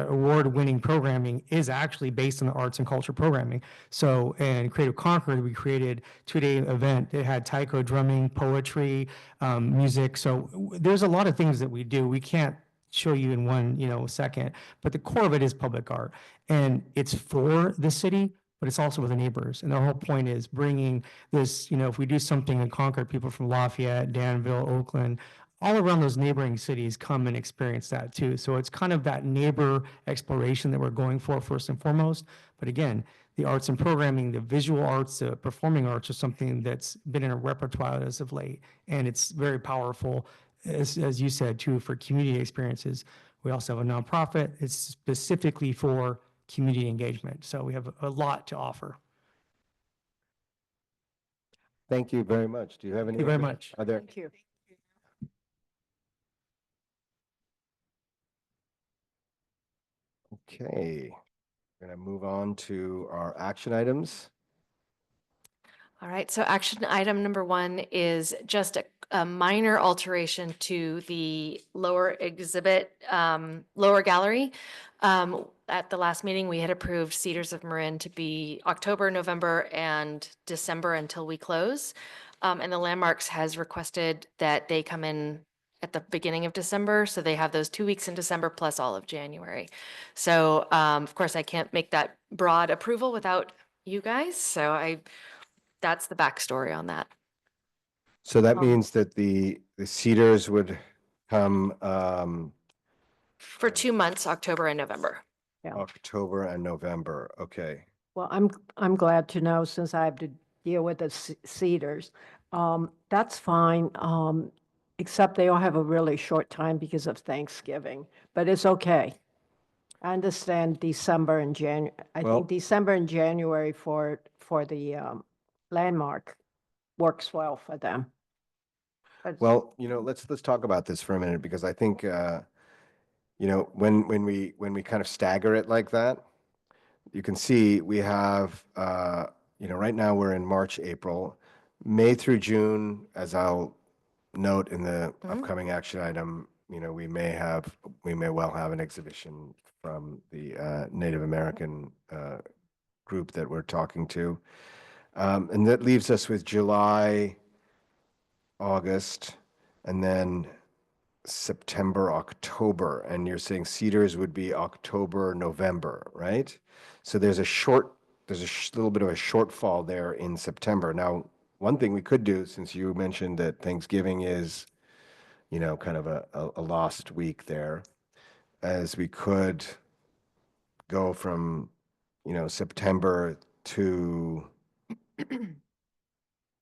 Speaker 4: award-winning programming is actually based on the arts and culture programming. So, in Creative Concord, we created a 2-day event. It had taiko drumming, poetry, music. So, there's a lot of things that we do. We can't show you in one, second, but the core of it is public art, and it's for the city, but it's also with the neighbors. And the whole point is bringing this, if we do something in Concord, people from Lafayette, Danville, Oakland, all around those neighboring cities come and experience that too. So it's kind of that neighbor exploration that we're going for first and foremost. But again, the arts and programming, the visual arts, the performing arts are something that's been in a repertoire as of late. And it's very powerful, as you said too, for community experiences. We also have a nonprofit. It's specifically for community engagement. So we have a lot to offer.
Speaker 1: Thank you very much. Do you have any?
Speaker 4: Thank you very
Speaker 1: other-
Speaker 4: much.
Speaker 1: Are there?
Speaker 3: Thank you.
Speaker 1: Okay. We're going to move on to our action items.
Speaker 2: All right, so action item number 1 is just a minor alteration to the lower exhibit, lower gallery. At the last meeting, we had approved Cedars of Marin to be October, November, and December until we close. And the Landmarks has requested that they come in at the beginning of December, so they have those 2 weeks in December plus all of January. So, of course, I can't make that broad approval without you guys, so that's the backstory on that.
Speaker 1: So that means that the Cedars would come
Speaker 2: For 2 months, October and November.
Speaker 3: Yeah.
Speaker 1: October and November. Okay.
Speaker 3: Well, I'm glad to know, since I have to deal with the Cedars. That's fine, except they all have a really short time because of Thanksgiving, but it's okay. I understand December and January. I
Speaker 1: Well-
Speaker 3: think December and January for the Landmark works well for them. But-
Speaker 1: Well, let's talk about this for a minute, because I think when we kind of stagger it like that, you can see we have right now we're in March, April, May through June, as I'll note in the upcoming action item, we may well have an exhibition from the Native American group that we're talking to. And that leaves us with July, August, and then September, October. And you're saying Cedars would be October, November, right? So there's a little bit of a shortfall there in September. Now, one thing we could do, since you mentioned that Thanksgiving is, kind of a lost week there, as we could go from, September to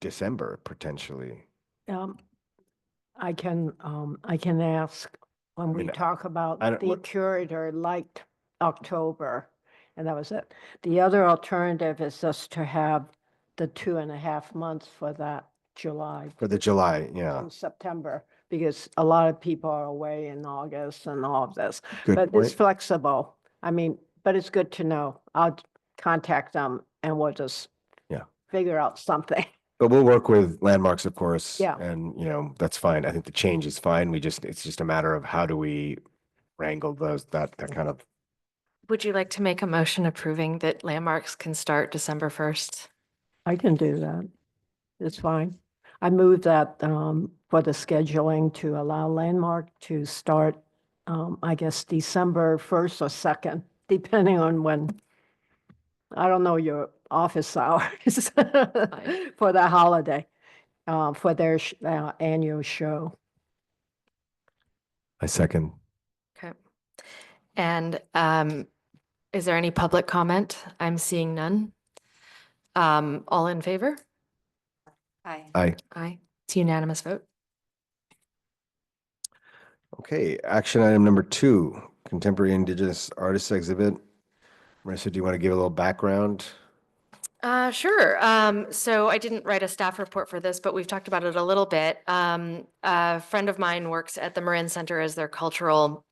Speaker 1: December potentially.
Speaker 3: I can ask when we
Speaker 1: mean,
Speaker 3: talk about
Speaker 1: I don't-
Speaker 3: the
Speaker 1: what-
Speaker 3: curator liked October, and that was it. The other alternative is just to have the 2.5 months for that July.
Speaker 1: For the July, yeah.
Speaker 3: In September, because a lot of people are away in August and all of this.
Speaker 1: Good
Speaker 3: But it's
Speaker 1: point.
Speaker 3: flexible. I mean, but it's good to know. I'll contact them and we'll just
Speaker 1: Yeah.
Speaker 3: figure out something.
Speaker 1: But we'll work with landmarks, of course.
Speaker 3: Yeah.
Speaker 1: And, that's fine. I think the change is fine. It's just a matter of how do we wrangle that kind of,
Speaker 2: Would you like to make a motion approving that landmarks can start December 1st?
Speaker 3: I can do that. It's fine. I move that for the scheduling to allow Landmark to start, I guess, December 1st or 2nd, depending on when, I don't know your office hours for the holiday, for their annual show.
Speaker 1: I second.
Speaker 2: Okay. And is there any public comment? I'm seeing none. All in favor?
Speaker 6: Hi.
Speaker 1: Aye.
Speaker 2: Aye. It's unanimous vote.
Speaker 1: Okay, action item number 2, Contemporary Indigenous Artists Exhibit. Marissa, do you want to give a little background?
Speaker 2: Sure. So I didn't write a staff report for this, but we've talked about it a little bit. A friend of mine works at the Marin Center as their cultural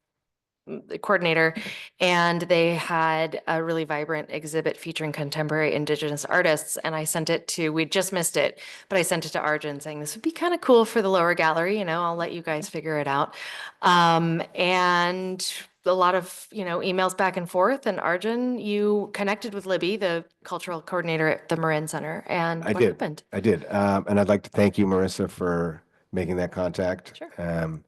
Speaker 2: coordinator, and they had a really vibrant exhibit featuring contemporary Indigenous artists. And I sent it to, we just missed it, but I sent it to Arjun saying this would be kind of cool for the lower gallery. I'll let you guys figure it out. And a lot of, emails back and forth. And Arjun, you connected with Libby, the cultural coordinator at the Marin Center. And
Speaker 1: I
Speaker 2: what
Speaker 1: did.
Speaker 2: happened?
Speaker 1: I did. And I'd like to thank you, Marissa, for making that contact.
Speaker 2: Sure.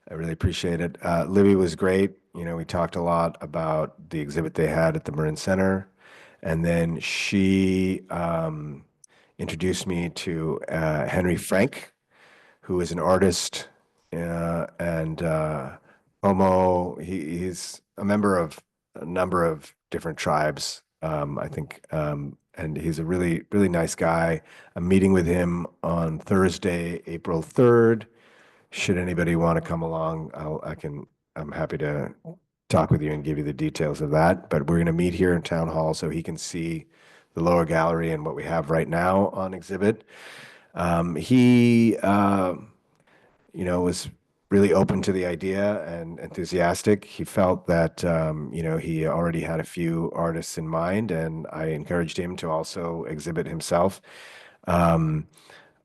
Speaker 1: I really appreciate it. Libby was great. We talked a lot about the exhibit they had at the Marin Center. And then she introduced me to Henry Frank, who is an artist and Homo. He's a member of a number of different tribes, I think. And he's a really, really nice guy. I'm meeting with him on Thursday, April 3rd. Should anybody want to come along, I'm happy to talk with you and give you the details of that. But we're going to meet here in Town Hall so he can see the lower gallery and what we have right now on exhibit. He, was really open to the idea and enthusiastic. He felt that, he already had a few artists in mind, and I encouraged him to also exhibit himself. I'm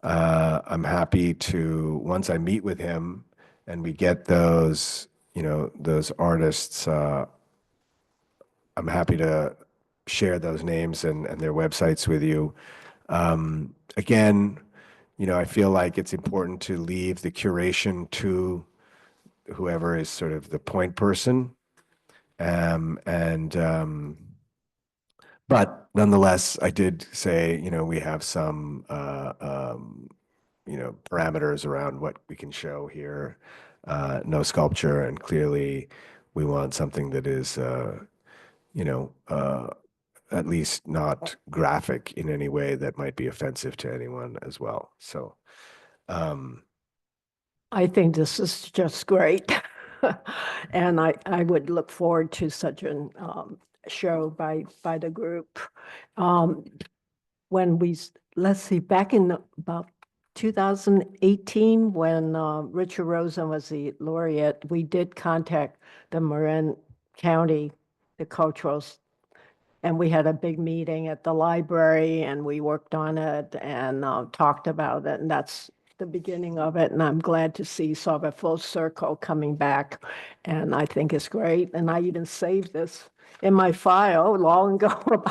Speaker 1: happy to, once I meet with him and we get those, those artists, I'm happy to share those names and their websites with you. Again, I feel like it's important to leave the curation to whoever is sort of the point person. But nonetheless, I did say, we have some, parameters around what we can show here. No sculpture, and clearly we want something that is, at least not graphic in any way that might be offensive to anyone as well. So,
Speaker 3: I think this is just great. And I would look forward to such a show by the group. When let's see, back in about 2018, when Richard Rosen was the laureate, we did contact the Marin County, the culturals, and we had a big meeting at the library and we worked on it and talked about it. And that's the beginning of it. And I'm glad to see sort of a full circle coming back. And I think it's great. And I even saved this in my file long ago.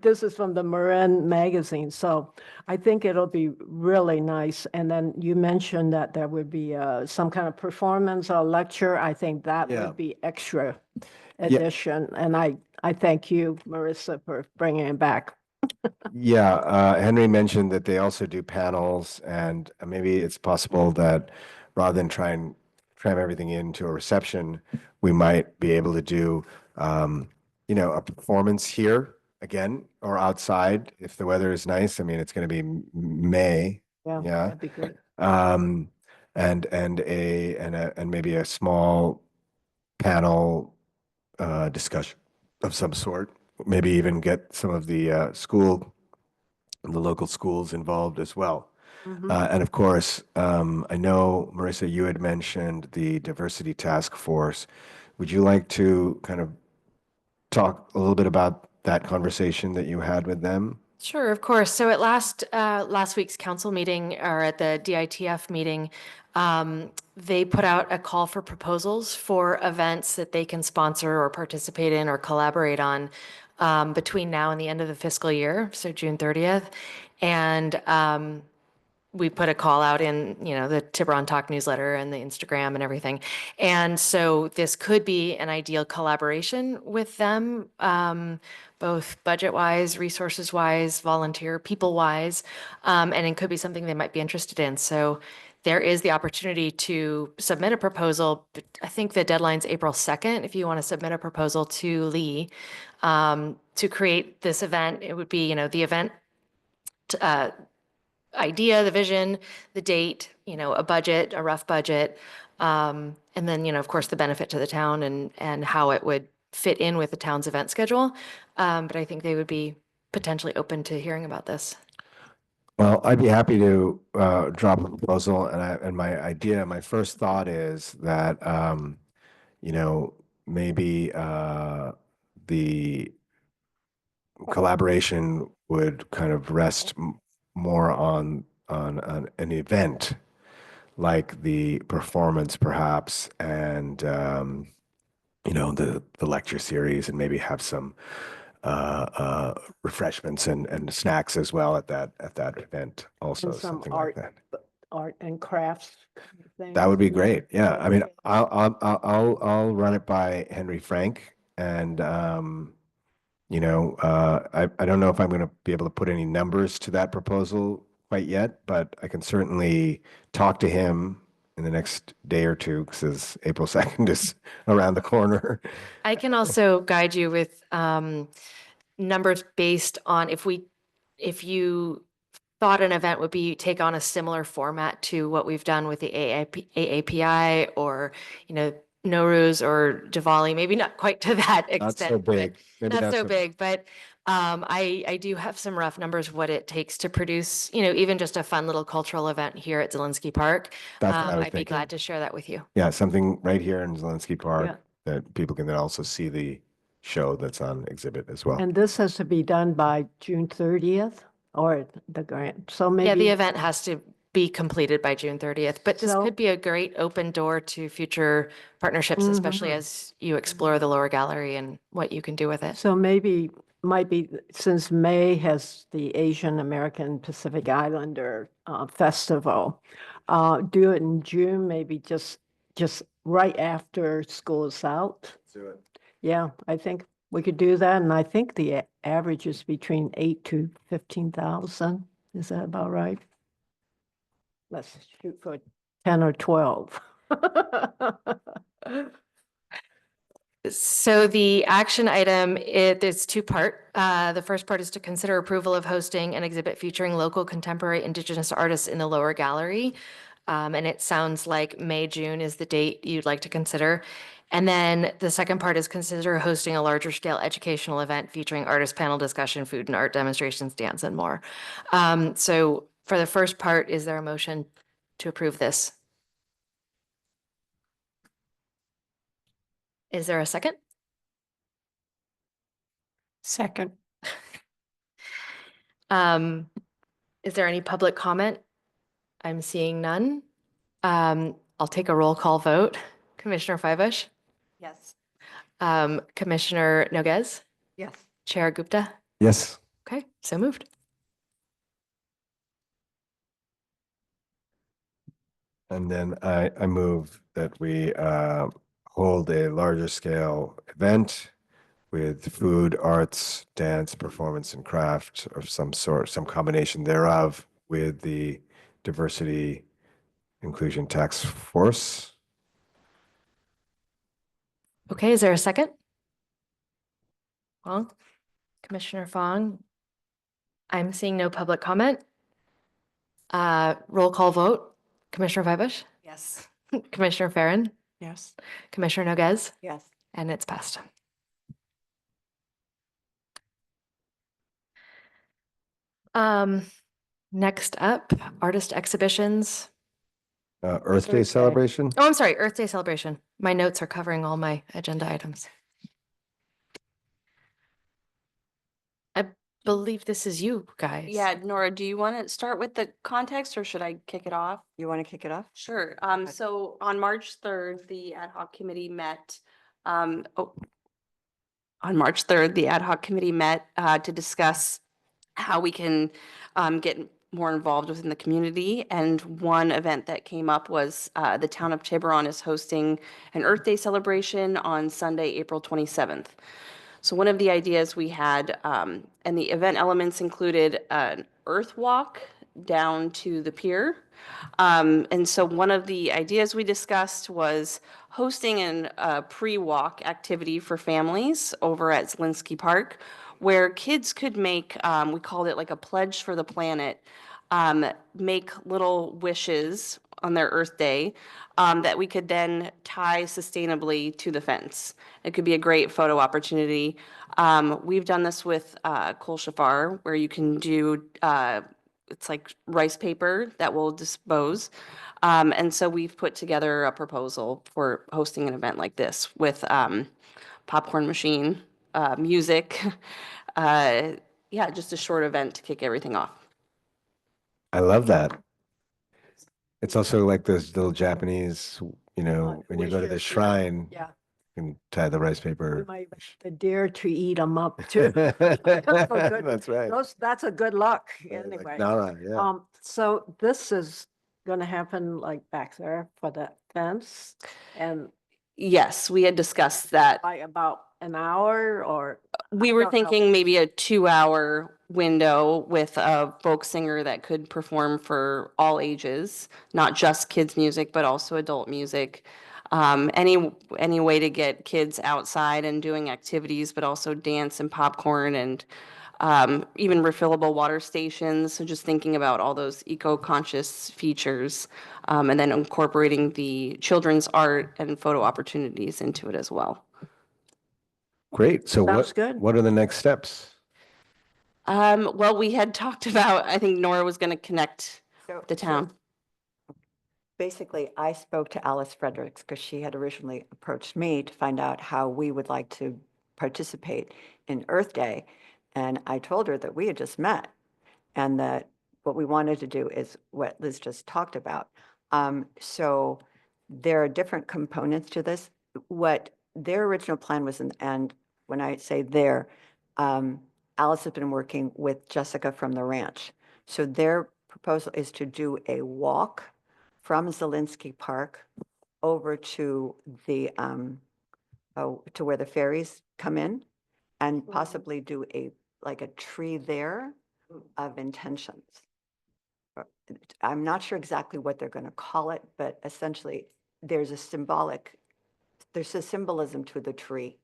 Speaker 3: This is from the Marin magazine. So I think it'll be really nice. And then you mentioned that there would be some kind of performance or lecture. I think that
Speaker 1: Yeah.
Speaker 3: would be extra addition. And I thank you, Marissa, for bringing it back.
Speaker 1: Yeah, Henry mentioned that they also do panels, and maybe it's possible that rather than try and cram everything into a reception, we might be able to do, a performance here again, or outside if the weather is nice. I mean, it's going to be May.
Speaker 3: Yeah,
Speaker 1: Yeah.
Speaker 3: that'd be good.
Speaker 1: And maybe a small panel discussion of some sort. Maybe even get some of the local schools involved as well. And of course, I know, Marissa, you had mentioned the diversity task force. Would you like to kind of talk a little bit about that conversation that you had with them?
Speaker 2: Sure, of course. So at last week's council meeting, or at the DITF meeting, they put out a call for proposals for events that they can sponsor or participate in or collaborate on between now and the end of the fiscal year, so June 30th. And we put a call out in, the Tiburon Talk newsletter and the Instagram and everything. And so this could be an ideal collaboration with them, both budget-wise, resources-wise, volunteer, people-wise, and it could be something they might be interested in. So there is the opportunity to submit a proposal. I think the deadline's April 2nd. If you want to submit a proposal to Lee to create this event, it would be, the event idea, the vision, the date, a budget, a rough budget, and then, of course, the benefit to the town and how it would fit in with the town's event schedule. But I think they would be potentially open to hearing about this.
Speaker 1: Well, I'd be happy to drop a proposal, and my first thought is that maybe the collaboration would kind of rest more on an event like the performance, perhaps, and the lecture series, and maybe have some refreshments and snacks as well at that event. Also,
Speaker 3: And some
Speaker 1: something
Speaker 3: art,
Speaker 1: like that.
Speaker 3: art and crafts.
Speaker 1: That would be
Speaker 3: things.
Speaker 1: great. Yeah, I mean,
Speaker 3: Okay.
Speaker 1: I'll run it by Henry Frank, and I don't know if I'm going to be able to put any numbers to that proposal quite yet, but I can certainly talk to him in the next day or two, because April 2nd is around the corner.
Speaker 2: I can also guide you with numbers based on if you thought an event would take on a similar format to what we've done with the AAPI or, Nowruz or Diwali, maybe not quite to that extent.
Speaker 1: Not so
Speaker 2: but-
Speaker 1: big. Maybe
Speaker 2: Not so big, but I do have some rough numbers, what it takes to produce, even just a fun little cultural event here at Zelinsky Park.
Speaker 1: That's what I was
Speaker 2: I'd be
Speaker 1: thinking.
Speaker 2: glad to share that with you.
Speaker 1: Yeah, something right here in Zelinsky Park
Speaker 3: Yeah.
Speaker 1: that people can then also see the show that's on exhibit as well.
Speaker 3: And this has to be done by June 30th or the grant. So
Speaker 2: Yeah,
Speaker 3: maybe.
Speaker 2: the event has to be completed by June 30th, but this
Speaker 3: So-
Speaker 2: could be a great open door to future partnerships, especially as you explore the lower gallery and what you can do with it.
Speaker 3: So maybe, might be, since May has the Asian American Pacific Islander Festival, do it in June, maybe just right after school is out.
Speaker 1: Do it.
Speaker 3: Yeah, I think we could do that, and I think the average is between 8 to 15,000. Is that about right? Let's shoot for 10 or 12.
Speaker 2: So the action item, there's two-part. The first part is to consider approval of hosting an exhibit featuring local contemporary Indigenous artists in the lower gallery. And it sounds like May, June is the date you'd like to consider. And then the second part is consider hosting a larger scale educational event featuring artist panel discussion, food and art demonstrations, dance, and more. So for the first part, is there a motion to approve this? Is there a second?
Speaker 8: Second.
Speaker 2: Is there any public comment? I'm seeing none. I'll take a roll call vote. Commissioner Feibush,
Speaker 6: Yes.
Speaker 2: Commissioner Noguez,
Speaker 6: Yes.
Speaker 2: Chair Gupta.
Speaker 1: Yes.
Speaker 2: Okay, so moved.
Speaker 1: And then I move that we hold a larger scale event with food, arts, dance, performance, and craft of some sort, some combination thereof, with the Diversity Inclusion Task Force.
Speaker 2: Okay, is there a second? Well, Commissioner Fong, I'm seeing no public comment. Roll call vote. Commissioner Feibush,
Speaker 6: Yes.
Speaker 2: Commissioner Farren,
Speaker 8: Yes.
Speaker 2: Commissioner Noguez,
Speaker 6: Yes.
Speaker 2: and it's passed. Next up, artist exhibitions.
Speaker 1: Earth Day
Speaker 3: Day.
Speaker 1: celebration?
Speaker 2: Oh, I'm sorry, Earth Day celebration. My notes are covering all my agenda items. I believe this is you guys.
Speaker 9: Yeah, Nora, do you want to start with the context or should I kick it off?
Speaker 6: You want to kick it off?
Speaker 9: Sure.
Speaker 6: Okay.
Speaker 9: So on March 3rd, the ad hoc committee met, on March 3rd, the ad hoc committee met to discuss how we can get more involved within the community. And one event that came up was the town of Tiburon is hosting an Earth Day celebration on Sunday, April 27th. So one of the ideas we had, and the event elements included an earth walk down to the pier. And so one of the ideas we discussed was hosting a pre-walk activity for families over at Zelinsky Park, where kids could make, we called it like a pledge for the planet, make little wishes on their Earth Day that we could then tie sustainably to the fence. It could be a great photo opportunity. We've done this with Kol Shafar, where you can do, it's like rice paper that will dispose. And so we've put together a proposal for hosting an event like this with popcorn machine, music. Yeah, just a short event to kick everything off.
Speaker 1: I love that. It's also like those little Japanese, you know, when you go to the
Speaker 3: wishes,
Speaker 1: shrine,
Speaker 3: Yeah,
Speaker 1: you can tie the rice
Speaker 3: we
Speaker 1: paper.
Speaker 3: might have the deer to eat them up too.
Speaker 1: That's right.
Speaker 3: That's a good luck
Speaker 1: Like
Speaker 3: anyway.
Speaker 1: Nara, yeah.
Speaker 3: So this is gonna happen like back there for the fence and
Speaker 9: Yes, we had discussed that.
Speaker 3: by about an hour or,
Speaker 9: We were
Speaker 3: don't know.
Speaker 9: thinking maybe a 2-hour window with a folk singer that could perform for all ages, not just kids' music, but also adult music. Any way to get kids outside and doing activities, but also dance and popcorn and even refillable water stations. So just thinking about all those eco-conscious features, and then incorporating the children's art and photo opportunities into it as well.
Speaker 1: Great. So
Speaker 3: Sounds good.
Speaker 1: what are the next steps?
Speaker 9: Well, we had talked about, I think Nora was going to connect
Speaker 6: So-
Speaker 9: the
Speaker 6: so
Speaker 9: town.
Speaker 6: Basically, I spoke to Alice Fredericks because she had originally approached me to find out how we would like to participate in Earth Day. And I told her that we had just met and that what we wanted to do is what Liz just talked about. So there are different components to this. What their original plan was, and when I say there, Alice has been working with Jessica from the ranch. So their proposal is to do a walk from Zelinsky Park over to the, to where the ferries come in and possibly do like a tree there of intentions. I'm not sure exactly what they're going to call it, but essentially there's a symbolism to the tree.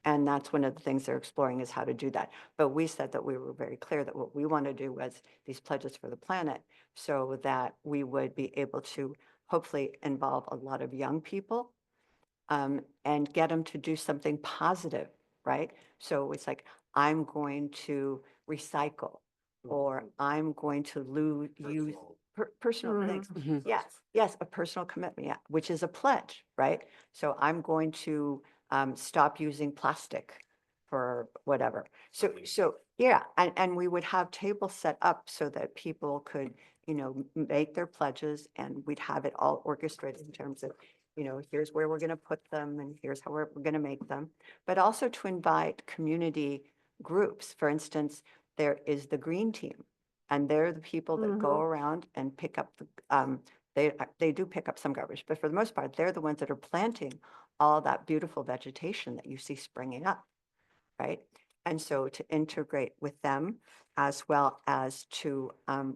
Speaker 6: And that's one of the things they're exploring is how to do that. But we said that we were very clear that what we want to do was these pledges for the planet so that we would be able to hopefully involve a lot of young people and get them to do something positive, right? So it's like, I'm going to recycle or I'm going to use personal things.
Speaker 9: Mhm.
Speaker 6: Yes, a personal commitment, yeah, which is a pledge, right? So I'm going to stop using plastic for whatever. So yeah, and we would have tables set up so that people could, you know, make their pledges and we'd have it all orchestrated in terms of, you know, here's where we're going to put them and here's how we're going to make them, but also to invite community groups. For instance, there is the green team and they're the people that go around and pick up the, they do pick up some garbage, but for the most part, they're the ones that are planting all that beautiful vegetation that you see springing up, right? And so to integrate with them as well as to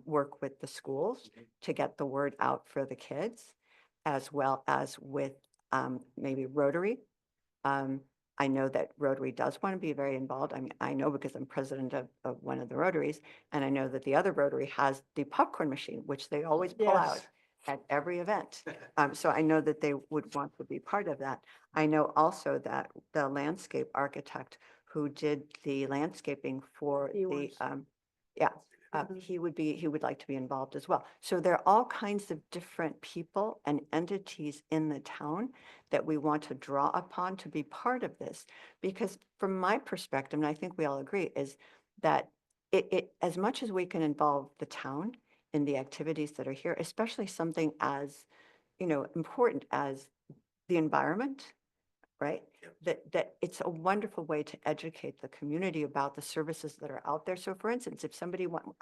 Speaker 6: work with the schools to get the word out for the kids, as well as with maybe Rotary. I know that Rotary does want to be very involved. I mean, I know because I'm president of one of the Rotaries, and I know that the other Rotary has the popcorn machine, which they always pull out
Speaker 3: Yes.
Speaker 6: at every event. So I know that they would want to be part of that. I know also that the landscape architect who did the landscaping for
Speaker 3: He
Speaker 6: the,
Speaker 3: was-
Speaker 6: he would like to be involved as well. So there are all kinds of different people and entities in the town that we want to draw upon to be part of this. Because from my perspective, and I think we all agree, is that as much as we can involve the town in the activities that are here, especially something as, important as the environment, right? That it's a wonderful way to educate the community about the services that are out there. So for instance, if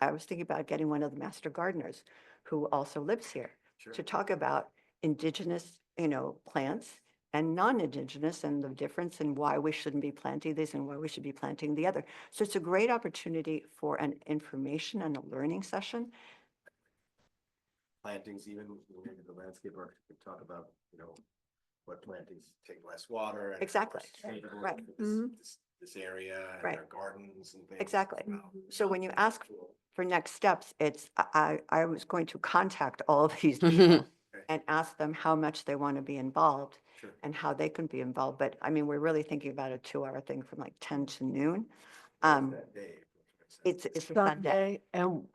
Speaker 6: I was thinking about getting one of the master gardeners who also lives here to talk about indigenous, plants and non-indigenous and the difference and why we shouldn't be planting these and why we should be planting the other. So it's a great opportunity for an information and a learning session.
Speaker 1: Plantings, even maybe the landscape architect could talk about, what plantings take less water. And
Speaker 6: Exactly.
Speaker 1: are sustainable
Speaker 6: Right.
Speaker 1: for
Speaker 6: Mhm.
Speaker 1: This area and
Speaker 6: Right.
Speaker 1: our gardens and things.
Speaker 6: Exactly.
Speaker 1: Wow.
Speaker 6: So when you ask for next steps, I was going to contact all of these people and ask them how much they want to be involved
Speaker 1: Sure.
Speaker 6: and how they can be involved. But I mean, we're really thinking about a 2-hour thing from like 10 to noon.
Speaker 1: What is that day?
Speaker 6: It's a Sunday.
Speaker 3: Sunday, and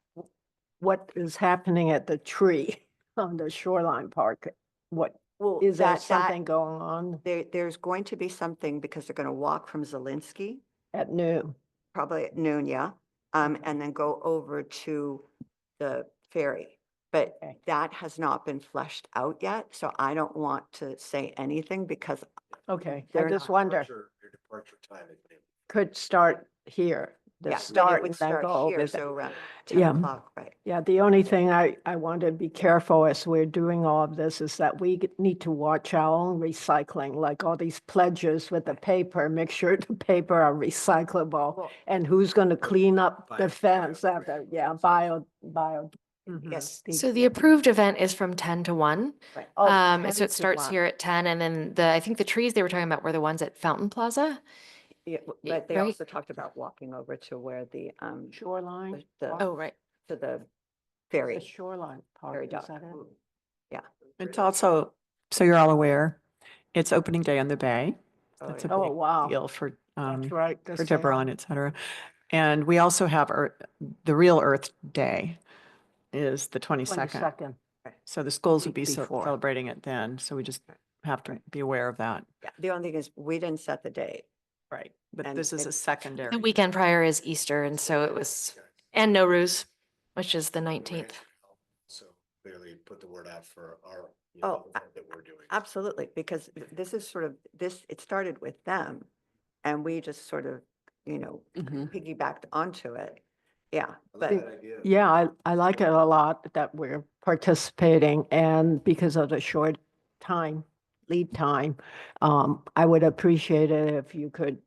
Speaker 3: what is happening at the tree on the Shoreline Park? What,
Speaker 6: Well,
Speaker 3: is there
Speaker 6: that-
Speaker 3: something going on
Speaker 6: There's going to be something because they're going to walk from Zelinsky,
Speaker 3: at noon?
Speaker 6: probably at noon, yeah. And then go over to the ferry. But
Speaker 3: Okay.
Speaker 6: that has not been fleshed out yet, so I don't want to say anything because
Speaker 3: Okay, I
Speaker 6: They're
Speaker 3: just
Speaker 6: not
Speaker 3: wonder,
Speaker 1: Your departure time is maybe.
Speaker 3: could start here,
Speaker 6: yeah,
Speaker 3: the
Speaker 6: but it
Speaker 3: start
Speaker 6: would
Speaker 3: and then
Speaker 6: start
Speaker 3: go
Speaker 6: here,
Speaker 3: over
Speaker 6: so
Speaker 3: there.
Speaker 6: around
Speaker 3: Yeah.
Speaker 6: 10 o'clock, right?
Speaker 3: Yeah, the only thing I want to be careful as we're doing all of this is that we need to watch our own recycling, like all these pledges with the paper, make sure the paper are recyclable.
Speaker 6: Well-
Speaker 3: And who's going to clean up the
Speaker 1: Bio-
Speaker 3: fence
Speaker 1: bio-
Speaker 3: after, yeah, bio.
Speaker 6: Yes.
Speaker 2: So the approved event is from 10 to 1.
Speaker 6: Right.
Speaker 3: Oh,
Speaker 2: So
Speaker 3: 10
Speaker 2: it
Speaker 3: to
Speaker 2: starts
Speaker 3: 1.
Speaker 2: here at 10, and then I think the trees they were talking about were the ones at Fountain Plaza.
Speaker 6: Yeah, but they
Speaker 2: right?
Speaker 6: also talked about walking over to where the,
Speaker 3: Shoreline.
Speaker 6: the-
Speaker 3: Park?
Speaker 2: Oh, right.
Speaker 6: to the
Speaker 3: The
Speaker 6: ferry.
Speaker 3: Shoreline
Speaker 6: Ferry
Speaker 3: Park, is
Speaker 6: dock.
Speaker 3: that it?
Speaker 8: It's also, so you're all aware, it's opening day on the Bay.
Speaker 6: Oh,
Speaker 8: That's a
Speaker 6: yeah.
Speaker 3: Oh,
Speaker 8: big
Speaker 3: wow.
Speaker 8: deal for,
Speaker 3: That's right. the
Speaker 8: for
Speaker 3: sale.
Speaker 8: Tiburon, et cetera. And we also have the real Earth Day is the 22nd.
Speaker 3: 22nd.
Speaker 8: So the schools would be
Speaker 3: Week before.
Speaker 8: celebrating it then. So we just have to be aware of that.
Speaker 6: Yeah, the only thing is, we didn't set the date.
Speaker 8: Right. But
Speaker 6: And
Speaker 8: this is a
Speaker 6: it-
Speaker 8: secondary.
Speaker 2: The weekend prior is Easter, and so it was, and Nowruz, which is the 19th.
Speaker 1: So clearly put the word out for our,
Speaker 6: Oh,
Speaker 1: event that we're doing.
Speaker 6: Absolutely, because this is sort of, it started with them and we just sort of,
Speaker 9: Mhm.
Speaker 6: piggybacked onto it. Yeah,
Speaker 1: I like
Speaker 6: but
Speaker 1: that idea.
Speaker 3: Yeah, I like it a lot that we're participating, and because of the short lead time, I would appreciate it if you could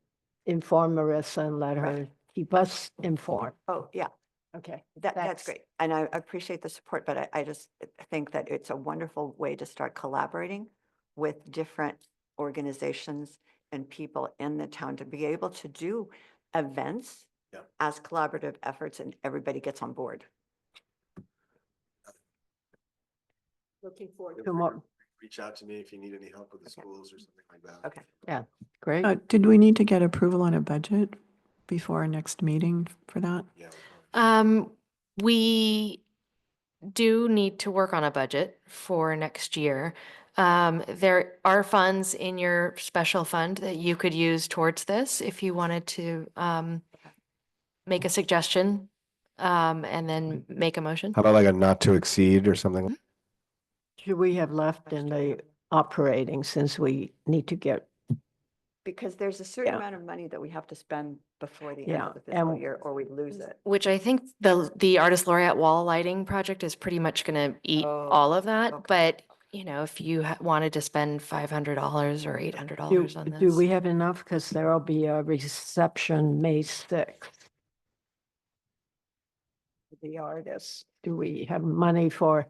Speaker 3: inform Marissa and let her
Speaker 6: Right.
Speaker 3: keep us informed.
Speaker 6: oh, yeah,
Speaker 3: Okay.
Speaker 6: that's
Speaker 3: Thanks.
Speaker 6: great. And I appreciate the support, but I just think that it's a wonderful way to start collaborating with different organizations and people in the town to be able to do events
Speaker 1: Yeah.
Speaker 6: as collaborative efforts and everybody gets on board.
Speaker 3: Looking forward
Speaker 1: Feel
Speaker 3: to
Speaker 1: free
Speaker 3: more.
Speaker 1: to Reach out to me if you need any help with the schools or something like that.
Speaker 6: Okay.
Speaker 3: Yeah, great.
Speaker 8: Did we need to get approval on a budget before our next meeting for that?
Speaker 1: Yeah. we'll probably-
Speaker 2: We do need to work on a budget for next year. There are funds in your special fund that you could use towards this if you wanted to make a suggestion and then make a motion.
Speaker 1: How about like a not to exceed or something?
Speaker 3: Should we have left in the operating since we need to get,
Speaker 6: Because there's a certain
Speaker 3: Yeah.
Speaker 6: amount of money that we have to spend before the end
Speaker 3: Yeah,
Speaker 6: of the fiscal
Speaker 3: and-
Speaker 6: year or we lose it.
Speaker 2: Which I think the Artist Laureate wall lighting project is pretty much going to eat
Speaker 6: Oh,
Speaker 2: all of that.
Speaker 6: okay.
Speaker 2: But, if you wanted to spend $500 or
Speaker 3: do,
Speaker 2: $800 on this.
Speaker 3: do we have enough? Because there'll be a reception May 6th. The artists, do we have money for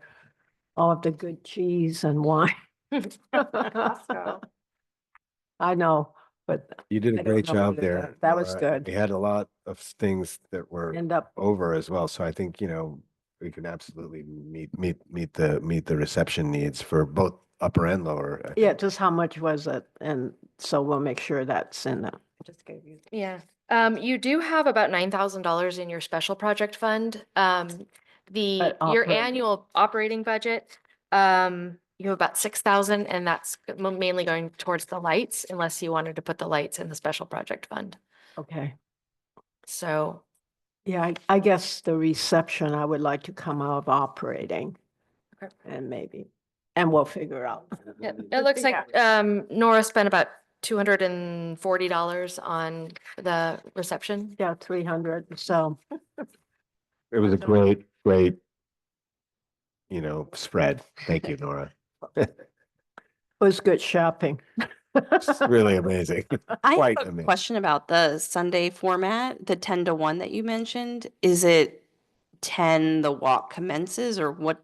Speaker 3: all of the good cheese and wine?
Speaker 6: Costco.
Speaker 3: I know, but
Speaker 1: You did
Speaker 3: I
Speaker 1: a
Speaker 3: don't
Speaker 1: great
Speaker 3: know
Speaker 1: job
Speaker 3: whether
Speaker 1: there.
Speaker 3: that was
Speaker 1: Laura.
Speaker 3: good.
Speaker 1: We had a lot of things that were
Speaker 3: end up,
Speaker 1: over as well. So I think, we can absolutely meet the reception needs for both upper and lower. I
Speaker 3: yeah,
Speaker 1: think.
Speaker 3: just how much was it? And so we'll make sure that's in the,
Speaker 6: I just gave you.
Speaker 2: Yeah. You do have about $9,000 in your special project fund. Your
Speaker 3: operating.
Speaker 2: annual operating budget, you have about 6,000, and that's mainly going towards the lights, unless you wanted to put the lights in the special project fund.
Speaker 3: Okay.
Speaker 2: So,
Speaker 3: Yeah, I guess the reception, I would like to come out of operating
Speaker 2: Okay.
Speaker 3: and and we'll figure out.
Speaker 2: it looks like, Nora spent about $240 on the reception.
Speaker 3: Yeah, 300, so,
Speaker 1: It was a great, great, spread. Thank you, Nora.
Speaker 3: it was good shopping.
Speaker 1: It's really amazing.
Speaker 9: I
Speaker 1: Quite
Speaker 9: have a
Speaker 1: amazing.
Speaker 9: question about the Sunday format, the 10-1 that you mentioned. Is it 10 the walk commences or what?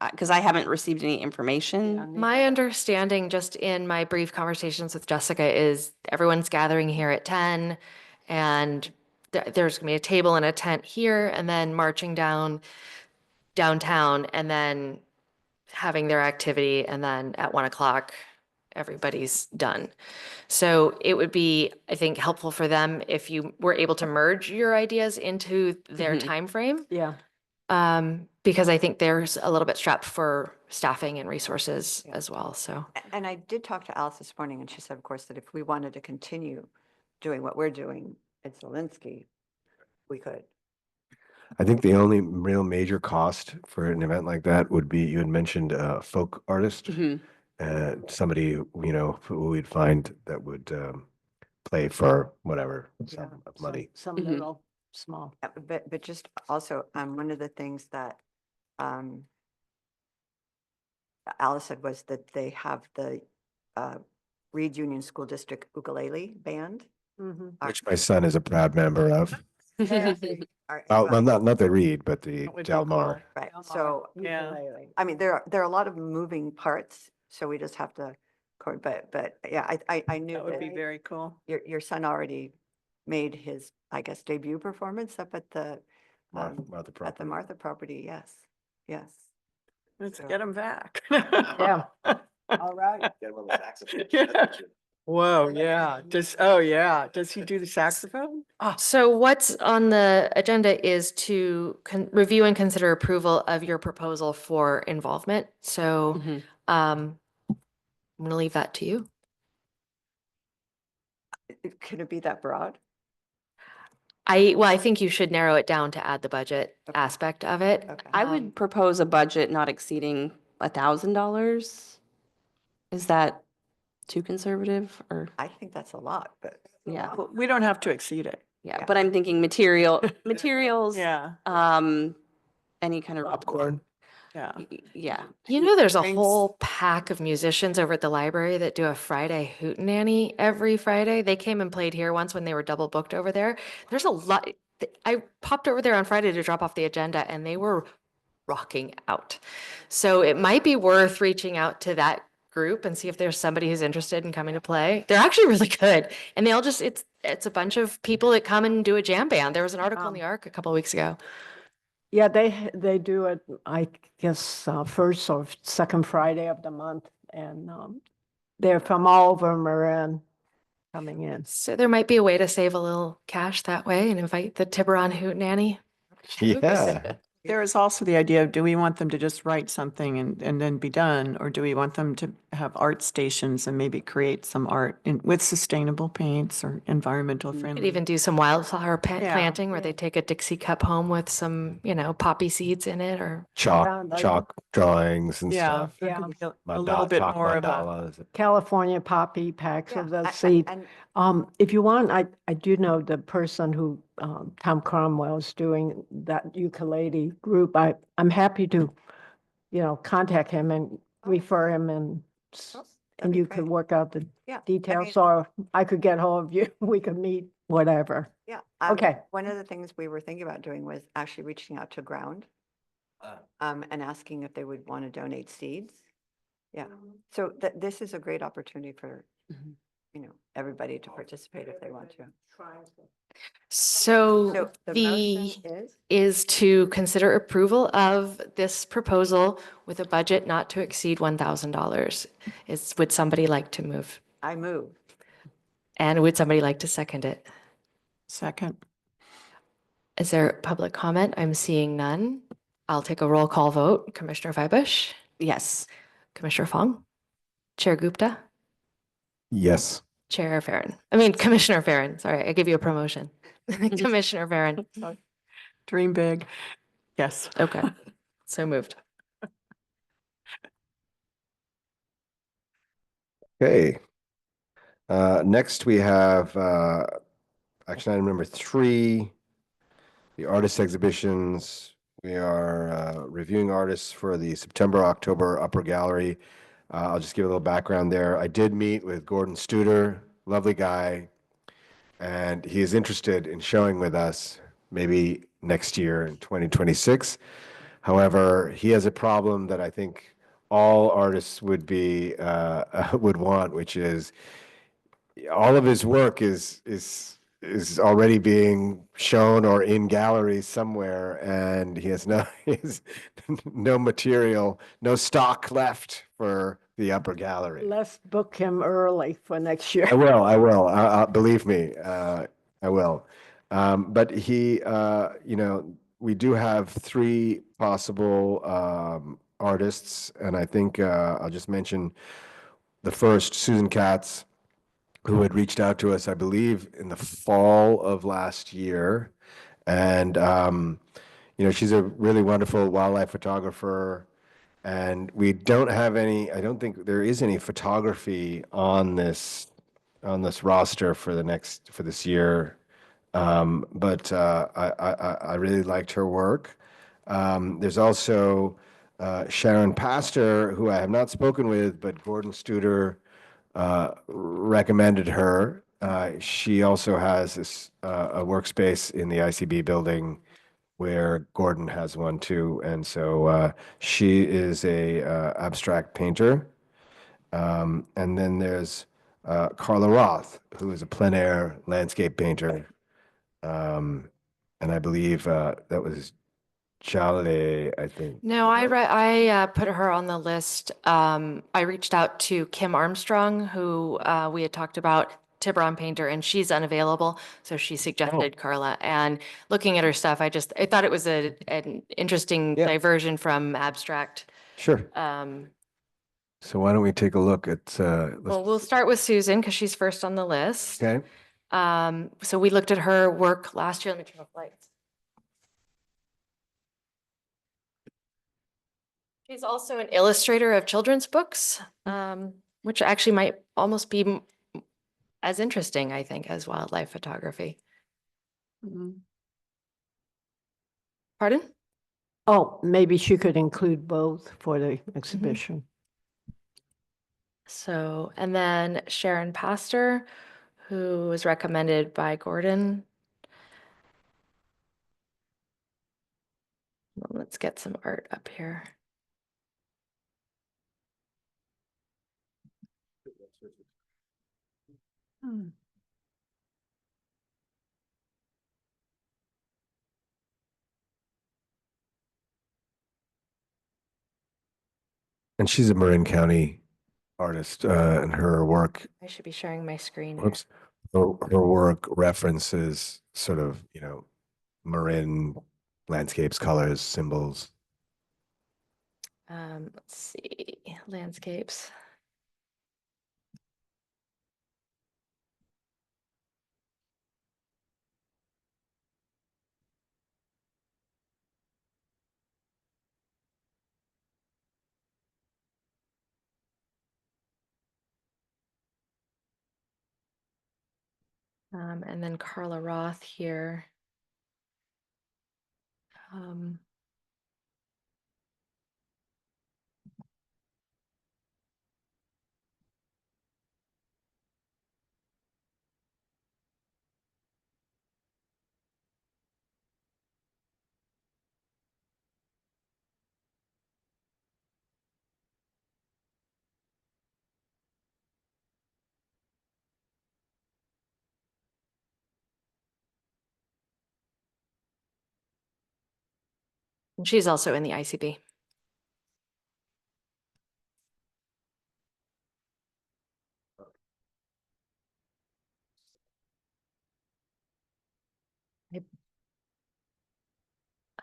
Speaker 9: Because I haven't received any information.
Speaker 2: My understanding, just in my brief conversations with Jessica, is everyone's gathering here at 10, and there's gonna be a table and a tent here, and then marching downtown, and then having their activity, and then at 1 o'clock, everybody's done. So it would be, I think, helpful for them if you were able to merge your ideas into their
Speaker 9: Mhm.
Speaker 2: time frame.
Speaker 3: Yeah,
Speaker 2: Because I think there's a little bit strapped for staffing and resources
Speaker 6: Yeah.
Speaker 2: as well, so.
Speaker 6: And I did talk to Alice this morning, and she said, of course, that if we wanted to continue doing what we're doing at Zelensky, we could.
Speaker 1: I think the only real major cost for an event like that would be, you had mentioned a folk artist,
Speaker 9: Mhm.
Speaker 1: somebody, who we'd find that would play for whatever sum of money.
Speaker 3: some
Speaker 9: Mhm.
Speaker 3: little, small.
Speaker 6: But just also, one of the things that Alice said was that they have the Reed Union School District ukulele band.
Speaker 3: Mhm.
Speaker 1: Which my son is a proud member of.
Speaker 6: Are-
Speaker 1: Well, not the Reed, but the
Speaker 8: With
Speaker 1: Del
Speaker 8: Del
Speaker 1: Mar.
Speaker 8: Mar.
Speaker 6: Right,
Speaker 3: Del
Speaker 6: so,
Speaker 3: Mar,
Speaker 8: Yeah.
Speaker 3: ukulele.
Speaker 6: I mean, there are a lot of moving parts, so we just have to, but yeah, I knew
Speaker 8: That would be
Speaker 6: that
Speaker 8: very cool.
Speaker 6: your son already made his, I guess, debut performance up at the
Speaker 1: Martha
Speaker 6: at the
Speaker 1: property.
Speaker 6: Martha property, yes, yes.
Speaker 8: Let's
Speaker 6: So-
Speaker 8: get him back.
Speaker 3: Yeah. All right.
Speaker 8: Whoa, yeah. Does he do the saxophone? Oh,
Speaker 2: So what's on the agenda is to review and consider approval of your proposal for involvement. So,
Speaker 9: Mhm.
Speaker 2: I'm gonna leave that to you.
Speaker 6: Could it be that broad?
Speaker 2: I think you should narrow it down to add the budget
Speaker 6: Okay.
Speaker 2: aspect of it.
Speaker 6: Okay.
Speaker 9: I would propose a budget not exceeding $1,000. Is that too conservative or?
Speaker 6: I think that's a lot, but.
Speaker 9: Yeah.
Speaker 8: well, we don't have to exceed it.
Speaker 9: Yeah,
Speaker 6: Yeah.
Speaker 9: but I'm thinking materials,
Speaker 8: Yeah,
Speaker 9: any kind of.
Speaker 1: Popcorn.
Speaker 8: yeah.
Speaker 9: Yeah.
Speaker 2: You know, there's a
Speaker 8: Thanks.
Speaker 2: whole pack of musicians over at the library that do a Friday hootenanny every Friday. They came and played here once when they were double booked over there. There's a lot. I popped over there on Friday to drop off the agenda, and they were rocking out. So it might be worth reaching out to that group and see if there's somebody who's interested in coming to play. They're actually really good. And they all just, it's a bunch of people that come and do a jam band. There was an article in the Arc a couple of weeks ago.
Speaker 3: Yeah, they do it, I guess, first or second Friday of the month, and they're from all over Marin coming in.
Speaker 2: So there might be a way to save a little cash that way and invite the Tiburon hootenanny.
Speaker 1: Yeah.
Speaker 8: There is also the idea of, do we want them to just write something and then be done? Or do we want them to have art stations and maybe create some art with sustainable paints or environmental
Speaker 2: Could
Speaker 8: friendly?
Speaker 2: even do some wildflower
Speaker 8: Yeah,
Speaker 2: planting where
Speaker 3: yeah.
Speaker 2: they take a Dixie cup home with some, poppy seeds in it, or
Speaker 1: Chalk drawings and
Speaker 8: Yeah,
Speaker 1: stuff.
Speaker 8: there
Speaker 3: Yeah.
Speaker 8: could be a
Speaker 1: Mandala-
Speaker 8: little bit
Speaker 1: chalk
Speaker 8: more of a,
Speaker 1: mandalas.
Speaker 3: California poppy packs
Speaker 6: Yeah,
Speaker 3: of the
Speaker 6: I-
Speaker 3: seed.
Speaker 6: And
Speaker 3: If you want, I do know the person who, Tom Cromwell's doing that ukulele group. I'm happy to, contact him and refer him and
Speaker 6: that'd
Speaker 3: and
Speaker 6: be
Speaker 3: you
Speaker 6: great.
Speaker 3: could work out the
Speaker 6: Yeah. I
Speaker 3: details,
Speaker 6: mean-
Speaker 3: or I could get hold of you. We could meet, whatever.
Speaker 6: Yeah.
Speaker 3: Okay.
Speaker 6: One of the things we were thinking about doing was actually reaching out to Ground and asking if they would want to donate seeds. Yeah. So this is a great opportunity for,
Speaker 9: Mhm.
Speaker 6: everybody to participate if they want to.
Speaker 2: so
Speaker 6: So the
Speaker 2: the
Speaker 6: motion is,
Speaker 2: is to consider approval of this proposal with a budget not to exceed $1,000. Would somebody like to move?
Speaker 6: I move.
Speaker 2: And would somebody like to second it?
Speaker 8: Second.
Speaker 2: Is there public comment? I'm seeing none. I'll take a roll call vote. Commissioner Feibush,
Speaker 9: Yes.
Speaker 2: Commissioner Fong, Chair Gupta,
Speaker 1: Yes.
Speaker 2: Chair Farren. I mean, Commissioner Farren. Sorry, I gave you a promotion. Commissioner Farren.
Speaker 8: Dream big. Yes.
Speaker 2: Okay, so moved.
Speaker 1: Okay. Next we have action item number 3, the artist exhibitions. We are reviewing artists for the September, October Upper Gallery. I'll just give a little background there. I did meet with Gordon Studer, lovely guy, and he is interested in showing with us maybe next year in 2026. However, he has a problem that I think all artists would be would want, which is all of his work is already being shown or in galleries somewhere, and he has no he has no material, no stock left for the upper gallery.
Speaker 3: Let's book him early for next year.
Speaker 1: I will. I will. Believe me, I will. But he, we do have 3 possible artists, and I think I'll just mention the first, Susan Katz, who had reached out to us, I believe, in the fall of last year. And, she's a really wonderful wildlife photographer. And we don't have any, I don't think there is any photography on this roster for this year. But I really liked her work. There's also Sharon Pastor, who I have not spoken with, but Gordon Studer recommended her. She also has a workspace in the ICB building where Gordon has one too. And so she is a abstract painter. And then there's Carla Roth, who is a plein air landscape painter. And I believe that was Jale, I think.
Speaker 2: No, I put her on the list. I reached out to Kim Armstrong, who we had talked about, Tiburon painter, and she's unavailable. So she suggested Carla. And looking at her stuff, I thought it was an interesting
Speaker 1: Yeah.
Speaker 2: diversion from abstract.
Speaker 1: Sure. So why don't we take a look at,
Speaker 2: Well, we'll start with Susan because she's first on the list.
Speaker 1: okay.
Speaker 2: So we looked at her work last year. Let me turn off lights. She's also an illustrator of children's books, which actually might almost be as interesting, I think, as wildlife photography. Pardon?
Speaker 3: Oh, maybe she could include both for the exhibition.
Speaker 2: So, and then Sharon Pastor, who was recommended by Gordon. Well, let's get some art up here.
Speaker 1: And she's a Marin County artist, and her work,
Speaker 2: I should be sharing my screen. here.
Speaker 1: whoops, her work references sort of, Marin landscapes, colors, symbols.
Speaker 2: Let's see, landscapes. And then Carla Roth here. And she's also in the ICB.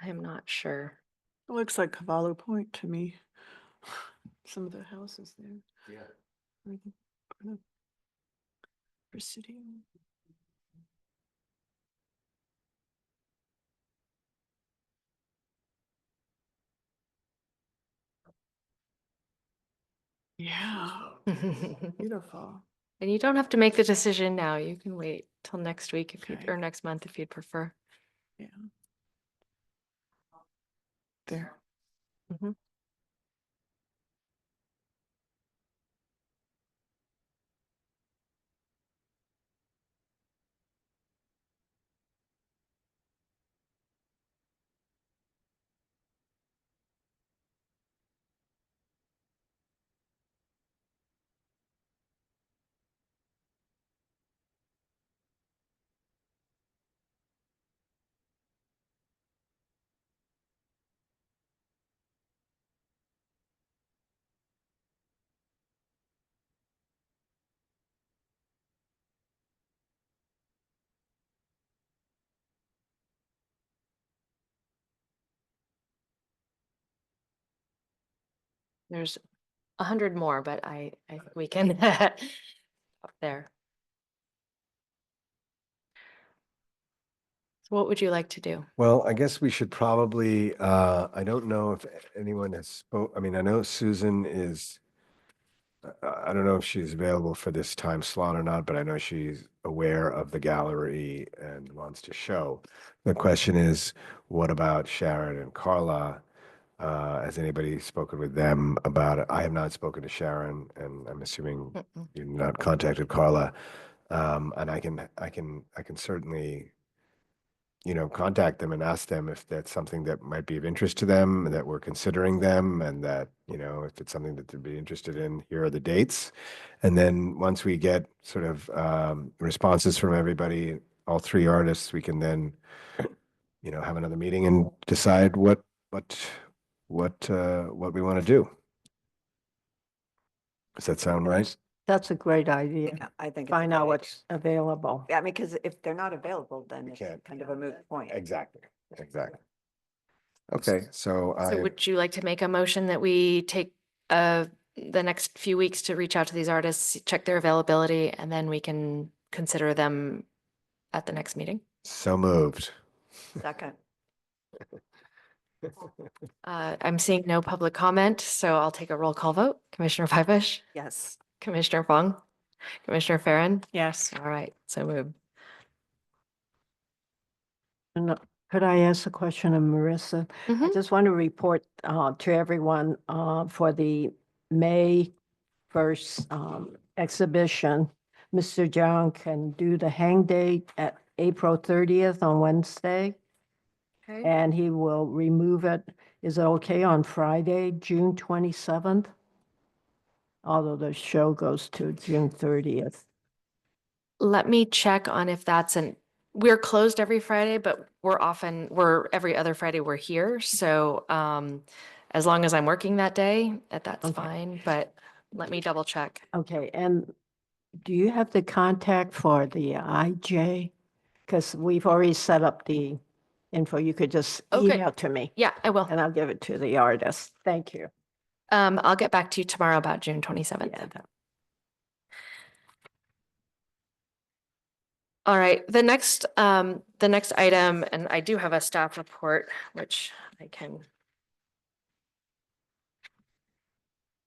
Speaker 2: I am not sure.
Speaker 8: It looks like Cavallo Point to me. Some of the houses there.
Speaker 1: Yeah.
Speaker 8: Presidio. Yeah,
Speaker 2: And
Speaker 8: beautiful.
Speaker 2: you don't have to make the decision now. You can wait till next week if you'd,
Speaker 8: Okay.
Speaker 2: or next month if you'd prefer.
Speaker 8: Yeah. There.
Speaker 2: Mhm. There's 100 more, but I think we can up there. So what would you like to do?
Speaker 1: Well, I guess we should probably, I don't know if anyone has spoke, I mean, I know Susan is, I don't know if she's available for this time slot or not, but I know she's aware of the gallery and wants to show. The question is, what about Sharon and Carla? Has anybody spoken with them about it? I have not spoken to Sharon, and I'm assuming
Speaker 2: Mm-mm.
Speaker 1: you've not contacted Carla. And I can certainly, contact them and ask them if that's something that might be of interest to them, that we're considering them, and that, if it's something that they'd be interested in, here are the dates. And then once we get sort of responses from everybody, all three artists, we can then, have another meeting and decide what we want to do. Does that sound right?
Speaker 3: That's a great idea.
Speaker 6: Yeah, I think. it's a
Speaker 3: Find out
Speaker 6: great
Speaker 3: what's available.
Speaker 6: idea. I mean, because if they're not available, then
Speaker 1: We
Speaker 6: it's
Speaker 1: can't.
Speaker 6: kind of a moot point.
Speaker 1: Exactly. Okay, so
Speaker 2: So would you like to make a motion that we take the next few weeks to reach out to these artists, check their availability, and then we can consider them at the next meeting?
Speaker 1: so moved.
Speaker 6: Second.
Speaker 2: I'm seeing no public comment, so I'll take a roll call vote. Commissioner Fivish,
Speaker 6: Yes.
Speaker 2: Commissioner Fong, Commissioner Farren.
Speaker 8: Yes.
Speaker 2: All right, so moved.
Speaker 3: And could I ask a question of Marissa? I
Speaker 2: Mhm.
Speaker 3: just want to report to everyone for the May 1st exhibition. Mr. John can do the hang date at April 30th on Wednesday,
Speaker 2: Okay.
Speaker 3: and he will remove it. Is it okay on Friday, June 27th? Although the show goes to June 30th.
Speaker 2: Let me check on if we're closed every Friday, but we're every other Friday we're here. So as long as I'm working that day, that's
Speaker 3: Okay.
Speaker 2: fine, but let me double check.
Speaker 3: Okay, and do you have the contact for the IJ? Because we've already set up the info. You could just
Speaker 2: Okay.
Speaker 3: email to me
Speaker 2: Yeah, I will.
Speaker 3: and I'll give it to the artist. Thank you.
Speaker 2: I'll get back to you tomorrow about June 27th.
Speaker 3: Yeah,
Speaker 2: All right, the next item, and I do have a staff report, which I can.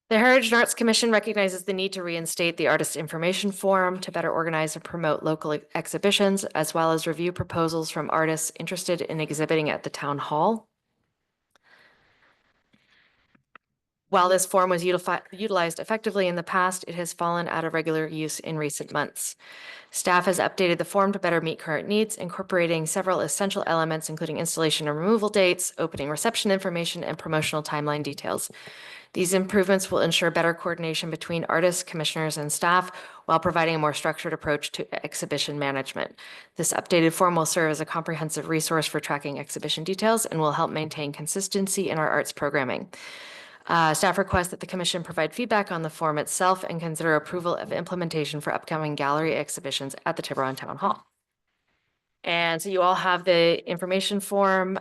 Speaker 2: The Heritage and Arts Commission recognizes the need to reinstate the Artist Information Forum to better organize and promote local exhibitions, as well as review proposals from artists interested in exhibiting at the town hall. While this forum was utilized effectively in the past, it has fallen out of regular use in recent months. Staff has updated the form to better meet current needs, incorporating several essential elements, including installation and removal dates, opening reception information, and promotional timeline details. These improvements will ensure better coordination between artists, commissioners, and staff while providing a more structured approach to exhibition management. This updated form will serve as a comprehensive resource for tracking exhibition details and will help maintain consistency in our arts programming. Staff requests that the commission provide feedback on the form itself and consider approval of implementation for upcoming gallery exhibitions at the Tiburon Town Hall. And so you all have the information form.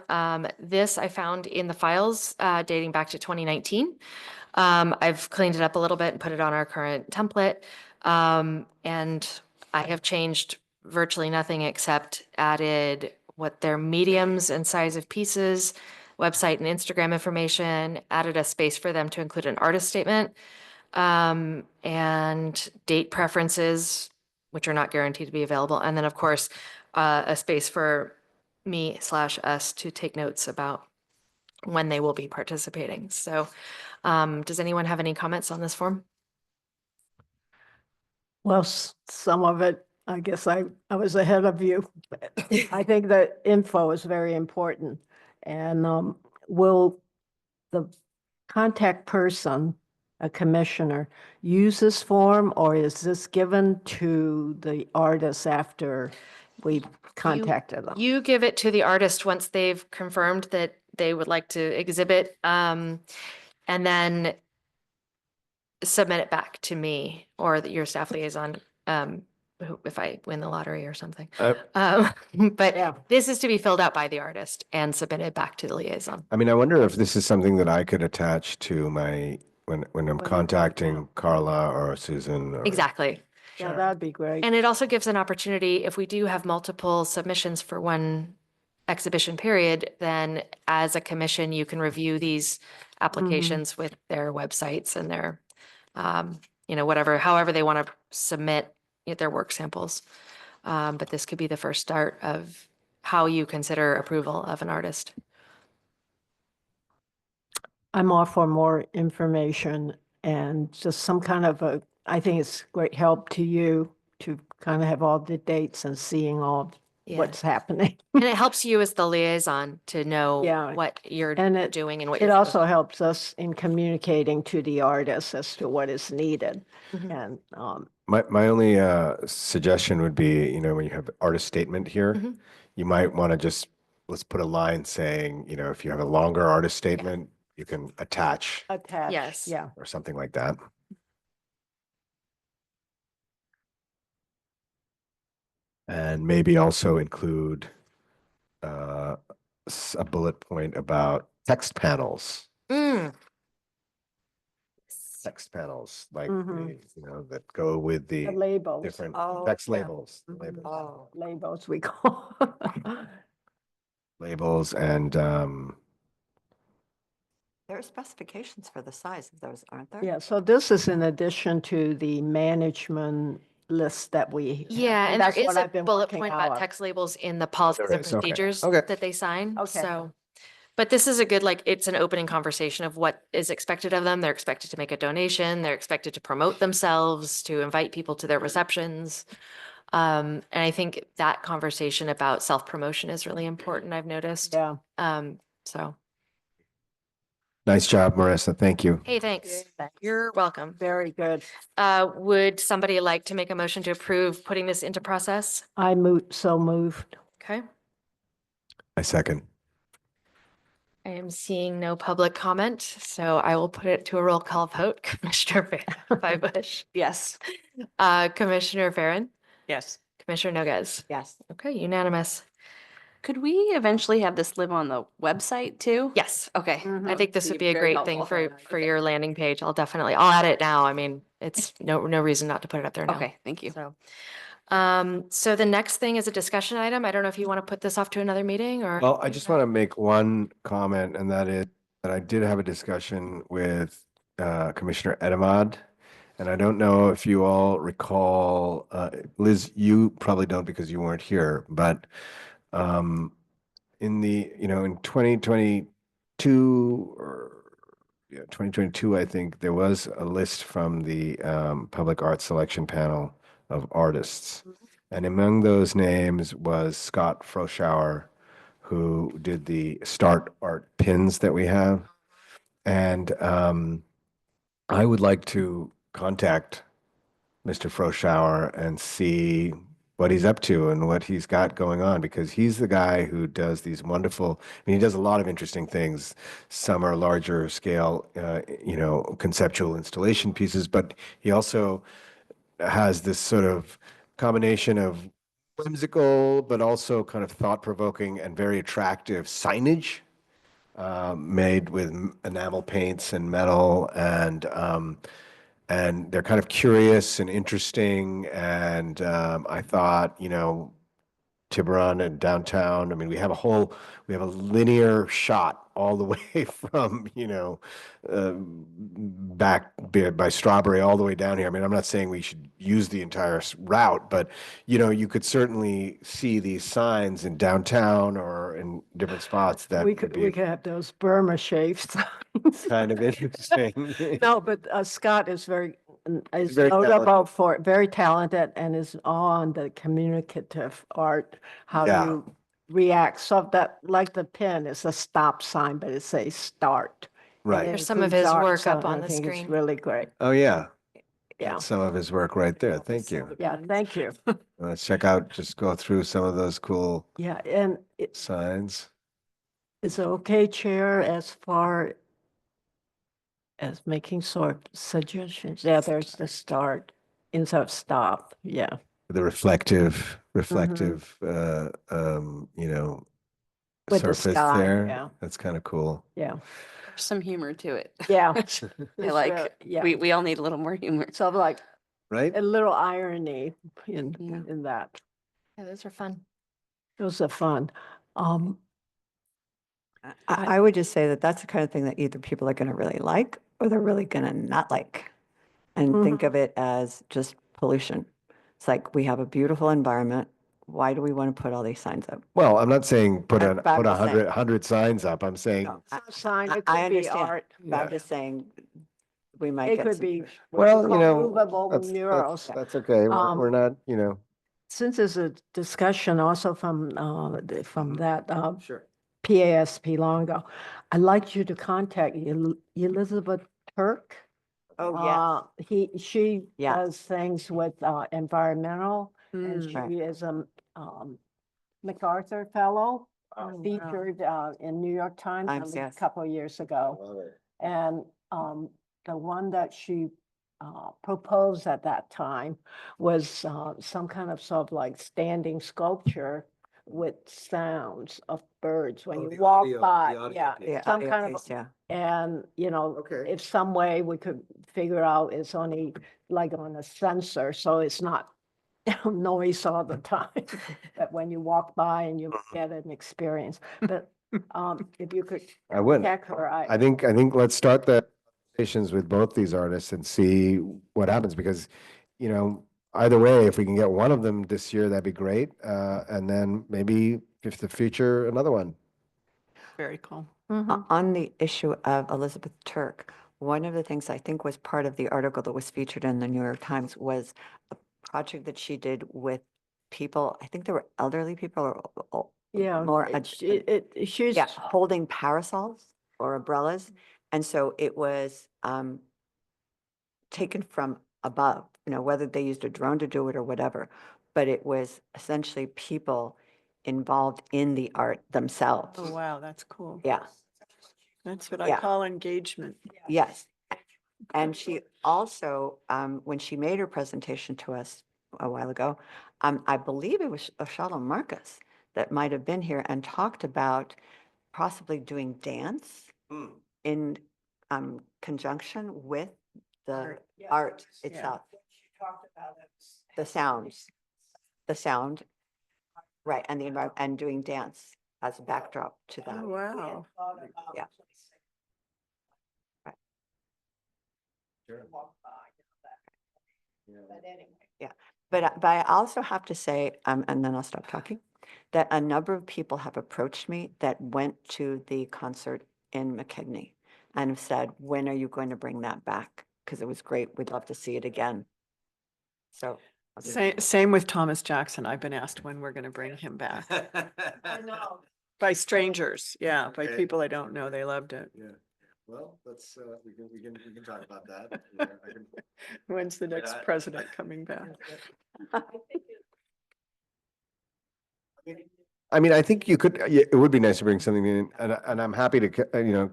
Speaker 2: This I found in the files dating back to 2019. I've cleaned it up a little bit and put it on our current template. And I have changed virtually nothing except added what their mediums and size of pieces, website and Instagram information, added a space for them to include an artist statement, and date preferences, which are not guaranteed to be available. And then, of course, a space for me/us to take notes about when they will be participating. So, does anyone have any comments on this form?
Speaker 3: Well, some of it, I guess I was ahead of you. I think the info is very important. And will the contact person, a commissioner, use this form, or is this given to the artist after we contacted them?
Speaker 2: You give it to the artist once they've confirmed that they would like to exhibit, and then submit it back to me or your staff liaison, if I win the lottery or something. But
Speaker 3: Yeah.
Speaker 2: this is to be filled out by the artist and submitted back to the liaison.
Speaker 1: I mean, I wonder if this is something that I could attach to my, when I'm contacting Carla or Susan. Or,
Speaker 2: Exactly.
Speaker 3: Yeah, that'd be great.
Speaker 2: And it also gives an opportunity, if we do have multiple submissions for one exhibition period, then as a commission, you can review these applications with their websites and their, whatever, however they want to submit their work samples. But this could be the first start of how you consider approval of an artist.
Speaker 3: I'm all for more information and just some kind of I think it's great help to you to kind of have all the dates and seeing all
Speaker 2: Yeah.
Speaker 3: what's happening.
Speaker 2: And it helps you as the liaison to know
Speaker 3: Yeah.
Speaker 2: what you're
Speaker 3: And it-
Speaker 2: doing and what
Speaker 3: It
Speaker 2: you're.
Speaker 3: also helps us in communicating to the artists as to what is needed.
Speaker 2: Mhm.
Speaker 3: And
Speaker 1: My only suggestion would be, when you have artist statement here,
Speaker 2: Mhm.
Speaker 1: you might want to just, let's put a line saying, if you have a longer artist statement, you can attach
Speaker 3: attach.
Speaker 2: Yes.
Speaker 3: Yeah.
Speaker 1: or something like that. And maybe also include a bullet point about text panels. Text panels, like,
Speaker 3: Mhm.
Speaker 1: that go with
Speaker 3: The
Speaker 1: the
Speaker 3: labels.
Speaker 1: different
Speaker 6: Oh,
Speaker 1: text
Speaker 3: yeah.
Speaker 1: labels.
Speaker 3: Mhm.
Speaker 1: Labels.
Speaker 6: Oh,
Speaker 3: Labels we call.
Speaker 1: Labels and
Speaker 6: there are specifications for the size of those, aren't there?
Speaker 3: Yeah, so this is in addition to the management list that we.
Speaker 2: Yeah, and there
Speaker 3: that's what
Speaker 2: is a
Speaker 3: I've been
Speaker 2: bullet
Speaker 3: working
Speaker 2: point about
Speaker 3: out.
Speaker 2: text labels in the policies
Speaker 1: There
Speaker 2: and
Speaker 1: is, okay.
Speaker 2: procedures
Speaker 1: Okay.
Speaker 2: that they sign.
Speaker 3: Okay.
Speaker 2: So, but this is a good, it's an opening conversation of what is expected of them. They're expected to make a donation. They're expected to promote themselves, to invite people to their receptions. And I think that conversation about self-promotion is really important, I've noticed.
Speaker 3: Yeah.
Speaker 2: So,
Speaker 1: nice job, Marissa. Thank you.
Speaker 2: hey, thanks.
Speaker 3: Thanks.
Speaker 2: You're welcome.
Speaker 3: Very good.
Speaker 2: Would somebody like to make a motion to approve putting this into process?
Speaker 3: So moved.
Speaker 2: Okay.
Speaker 1: I second.
Speaker 2: I am seeing no public comment, so I will put it to a roll call vote. Commissioner Bush,
Speaker 9: Yes.
Speaker 2: Commissioner Farren,
Speaker 8: Yes.
Speaker 2: Commissioner Noguez.
Speaker 6: Yes.
Speaker 2: Okay, unanimous.
Speaker 9: Could we eventually have this live on the website too?
Speaker 2: Yes,
Speaker 9: Okay.
Speaker 2: I think this would be a
Speaker 9: Very
Speaker 2: great thing
Speaker 9: helpful.
Speaker 2: for your landing page. I'll add it now. I mean, it's no reason not to put it up there now.
Speaker 9: Okay, thank you.
Speaker 2: So the next thing is a discussion item. I don't know if you want to put this off to another meeting or.
Speaker 1: Well, I just want to make one comment, and that is that I did have a discussion with Commissioner Edemad. And I don't know if you all recall, Liz, you probably don't because you weren't here, but in 2022 or 2022, I think there was a list from the Public Arts Selection Panel of artists. And among those names was Scott Froschauer, who did the Start Art pins that we have. And I would like to contact Mr. Froschauer and see what he's up to and what he's got going on, because he's the guy who does these wonderful, he does a lot of interesting things. Some are larger scale, conceptual installation pieces, but he also has this sort of combination of whimsical, but also kind of thought-provoking and very attractive signage made with enamel paints and metal, and they're kind of curious and interesting. And I thought, Tiburon and downtown. I mean, we have a linear shot all the way from, back by Strawberry all the way down here. I mean, I'm not saying we should use the entire route, but, you could certainly see these signs in downtown or in different spots that
Speaker 3: We
Speaker 1: would
Speaker 3: could,
Speaker 1: be
Speaker 3: we could have those Burma shaped signs.
Speaker 1: kind of interesting.
Speaker 3: No, but Scott is is
Speaker 1: very
Speaker 3: notable for, very talented and is on the communicative art, how
Speaker 1: Yeah.
Speaker 3: you react. So that, like the pin is a stop sign, but it says start. And
Speaker 1: Right.
Speaker 3: it
Speaker 2: There's some of
Speaker 3: includes
Speaker 2: his
Speaker 3: art,
Speaker 2: work
Speaker 3: so
Speaker 2: up on
Speaker 3: I
Speaker 2: the
Speaker 3: think it's
Speaker 2: screen.
Speaker 3: really great.
Speaker 1: Oh, yeah.
Speaker 3: Yeah.
Speaker 1: Some of his work right there. Thank you.
Speaker 3: Yeah, thank you.
Speaker 1: Let's just go through some of those cool
Speaker 3: Yeah, and
Speaker 1: signs.
Speaker 3: it's okay, Chair, as far as making sort suggestions. Yeah, there's the start instead of stop. Yeah.
Speaker 1: The reflective,
Speaker 3: With the
Speaker 1: surface
Speaker 3: sky,
Speaker 1: there.
Speaker 3: yeah.
Speaker 1: That's kind of cool.
Speaker 3: Yeah.
Speaker 9: There's some humor to it.
Speaker 3: Yeah.
Speaker 9: which I
Speaker 3: It's
Speaker 9: like.
Speaker 3: really- yeah.
Speaker 9: We all need a little more humor.
Speaker 3: So like
Speaker 1: Right?
Speaker 3: a little irony
Speaker 9: Yeah.
Speaker 3: in that.
Speaker 2: Yeah, those are fun.
Speaker 3: Those are fun. I-
Speaker 6: I would just say that that's the kind of thing that either people are going to really like or they're really going to not like. And think of it as just pollution. It's like we have a beautiful environment. Why do we want to put all these signs up?
Speaker 1: Well, I'm not saying put
Speaker 6: I'm about
Speaker 1: a
Speaker 6: to say-
Speaker 1: 100 signs up. I'm saying,
Speaker 6: No,
Speaker 3: It's not a sign,
Speaker 6: I
Speaker 3: it could be
Speaker 6: understand,
Speaker 3: art.
Speaker 6: but I'm
Speaker 1: Yeah.
Speaker 6: just saying we might
Speaker 3: It
Speaker 6: get
Speaker 3: could
Speaker 6: some
Speaker 3: be.
Speaker 6: push.
Speaker 3: what you
Speaker 1: well,
Speaker 3: call movable
Speaker 1: that's
Speaker 3: murals.
Speaker 1: okay.
Speaker 3: Um,
Speaker 1: We're not,
Speaker 3: Since there's a discussion also from that
Speaker 1: Sure.
Speaker 3: PASP long ago, I'd like you to contact Elizabeth Turk.
Speaker 6: Oh,
Speaker 3: She
Speaker 6: Yeah.
Speaker 3: does things with environmental, and
Speaker 8: Mm.
Speaker 3: she
Speaker 6: Right.
Speaker 3: is a MacArthur Fellow,
Speaker 8: wow.
Speaker 3: featured in New York Times
Speaker 6: Times,
Speaker 3: a
Speaker 6: yes.
Speaker 3: couple of years ago. And the one that she proposed at that time was some kind of sort of like standing sculpture with sounds of birds when
Speaker 1: Oh,
Speaker 3: you
Speaker 1: the
Speaker 3: walk
Speaker 1: audio-
Speaker 3: by.
Speaker 1: the audio
Speaker 3: Yeah,
Speaker 1: piece.
Speaker 6: Yeah,
Speaker 3: some
Speaker 6: audio
Speaker 3: kind of,
Speaker 6: piece, yeah.
Speaker 3: and
Speaker 1: Okay.
Speaker 3: if some way we could figure out it's only like on a sensor, so it's not noise all the time. That when you walk by and you get an experience. But if you could
Speaker 1: I would.
Speaker 3: check her,
Speaker 1: I think let's start the conversations with both these artists and see what happens, because, either way, if we can get one of them this year, that'd be great. And then maybe if the future, another one.
Speaker 8: Very cool.
Speaker 6: On the issue of Elizabeth Turk, one of the things I think was part of the article that was featured in the New York Times was a project that she did with people, I think there were elderly people or
Speaker 3: Yeah,
Speaker 6: more,
Speaker 3: she's,
Speaker 6: yeah, holding parasols or umbrellas. And so it was taken from above, whether they used a drone to do it or whatever, but it was essentially people involved in the art themselves.
Speaker 8: Oh, wow, that's cool.
Speaker 6: Yeah.
Speaker 8: That's what I
Speaker 6: Yeah.
Speaker 8: call engagement.
Speaker 6: Yes. And she also, when she made her presentation to us a while ago, I believe it was Shalom Marcus that might have been here and talked about possibly doing dance in conjunction with the art itself. The sounds, the sound, right, and the environment, and doing dance as a backdrop to that.
Speaker 8: Oh, wow.
Speaker 6: Yeah. Yeah, but I also have to say, and then I'll stop talking, that a number of people have approached me that went to the concert in McKigney and have said, when are you going to bring that back? Because it was great. We'd love to see it again. So. I'll just-
Speaker 8: Same with Thomas Jackson. I've been asked when we're going to bring him back. By strangers, yeah, by
Speaker 1: Okay.
Speaker 8: people I don't know. They loved it.
Speaker 1: Yeah. Well, let's, we can talk about that.
Speaker 8: When's the next president coming back?
Speaker 1: I mean, I think you could, it would be nice to bring something in, and I'm happy to,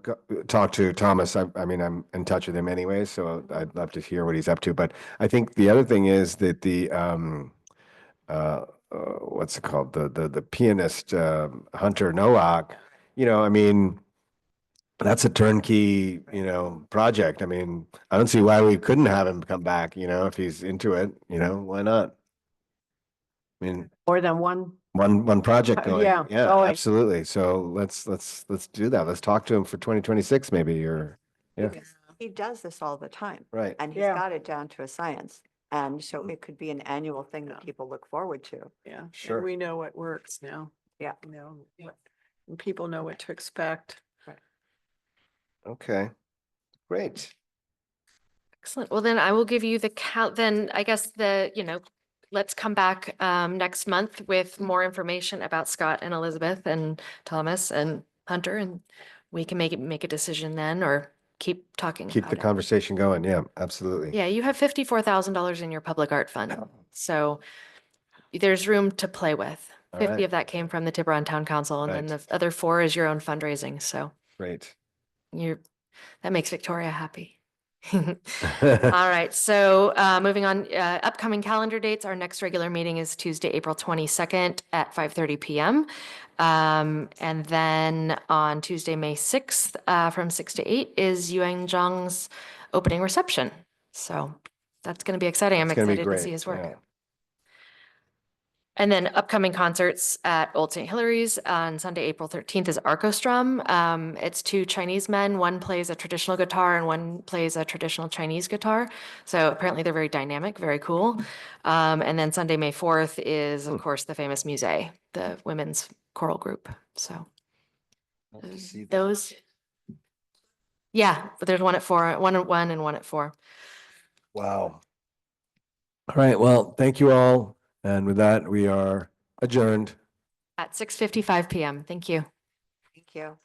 Speaker 1: talk to Thomas. I mean, I'm in touch with him anyway, so I'd love to hear what he's up to. But I think the other thing is that what's it called? The pianist, Hunter Nowak, I mean, that's a turnkey, project. I mean, I don't see why we couldn't have him come back, if he's into it, why not? I mean,
Speaker 3: More than one.
Speaker 1: one project going.
Speaker 3: Yeah,
Speaker 1: Yeah,
Speaker 3: going.
Speaker 1: absolutely. So let's do that. Let's talk to him for 2026 maybe, or, yeah,
Speaker 6: Because he does this all the time.
Speaker 1: right.
Speaker 6: And he's
Speaker 3: Yeah.
Speaker 6: got it down to a science. And so it could be an annual thing that people look forward to.
Speaker 8: Yeah.
Speaker 1: Sure.
Speaker 8: And we know what works now.
Speaker 6: Yeah.
Speaker 8: And people know what to expect.
Speaker 1: Okay, great.
Speaker 2: Excellent. Well, then I will give you the count, then I guess let's come back next month with more information about Scott and Elizabeth and Thomas and Hunter, and we can make a decision then or keep talking
Speaker 1: Keep the
Speaker 2: about it.
Speaker 1: conversation going. Yeah, absolutely.
Speaker 2: Yeah, you have $54,000 in your public art fund, so there's room to play with.
Speaker 1: All
Speaker 2: 50
Speaker 1: right.
Speaker 2: of that came from the Tiburon Town Council, and then
Speaker 1: Right.
Speaker 2: the other 4 is your own fundraising, so
Speaker 1: Great.
Speaker 2: that makes Victoria happy. All right, so moving on, upcoming calendar dates, our next regular meeting is Tuesday, April 22nd at 5:30 PM. And then on Tuesday, May 6th, from 6 to 8 is Yuan Zhang's opening reception. So that's going to be exciting. I'm
Speaker 1: It's gonna be
Speaker 2: excited to see
Speaker 1: great,
Speaker 2: his work.
Speaker 1: yeah.
Speaker 2: And then upcoming concerts at Old St. Hilary's on Sunday, April 13th is Arcostrum. It's 2 Chinese men. One plays a traditional guitar and one plays a traditional Chinese guitar. So apparently they're very dynamic, very cool. And then Sunday, May 4th is, of course, the famous Musée, the women's choral group. So
Speaker 1: Love to see that.
Speaker 2: those. Yeah, but there's one at 4, one at 1 and one at 4.
Speaker 1: Wow. All right, well, thank you all. And with that, we are adjourned.
Speaker 2: At 6:55 PM. Thank you.
Speaker 6: Thank you.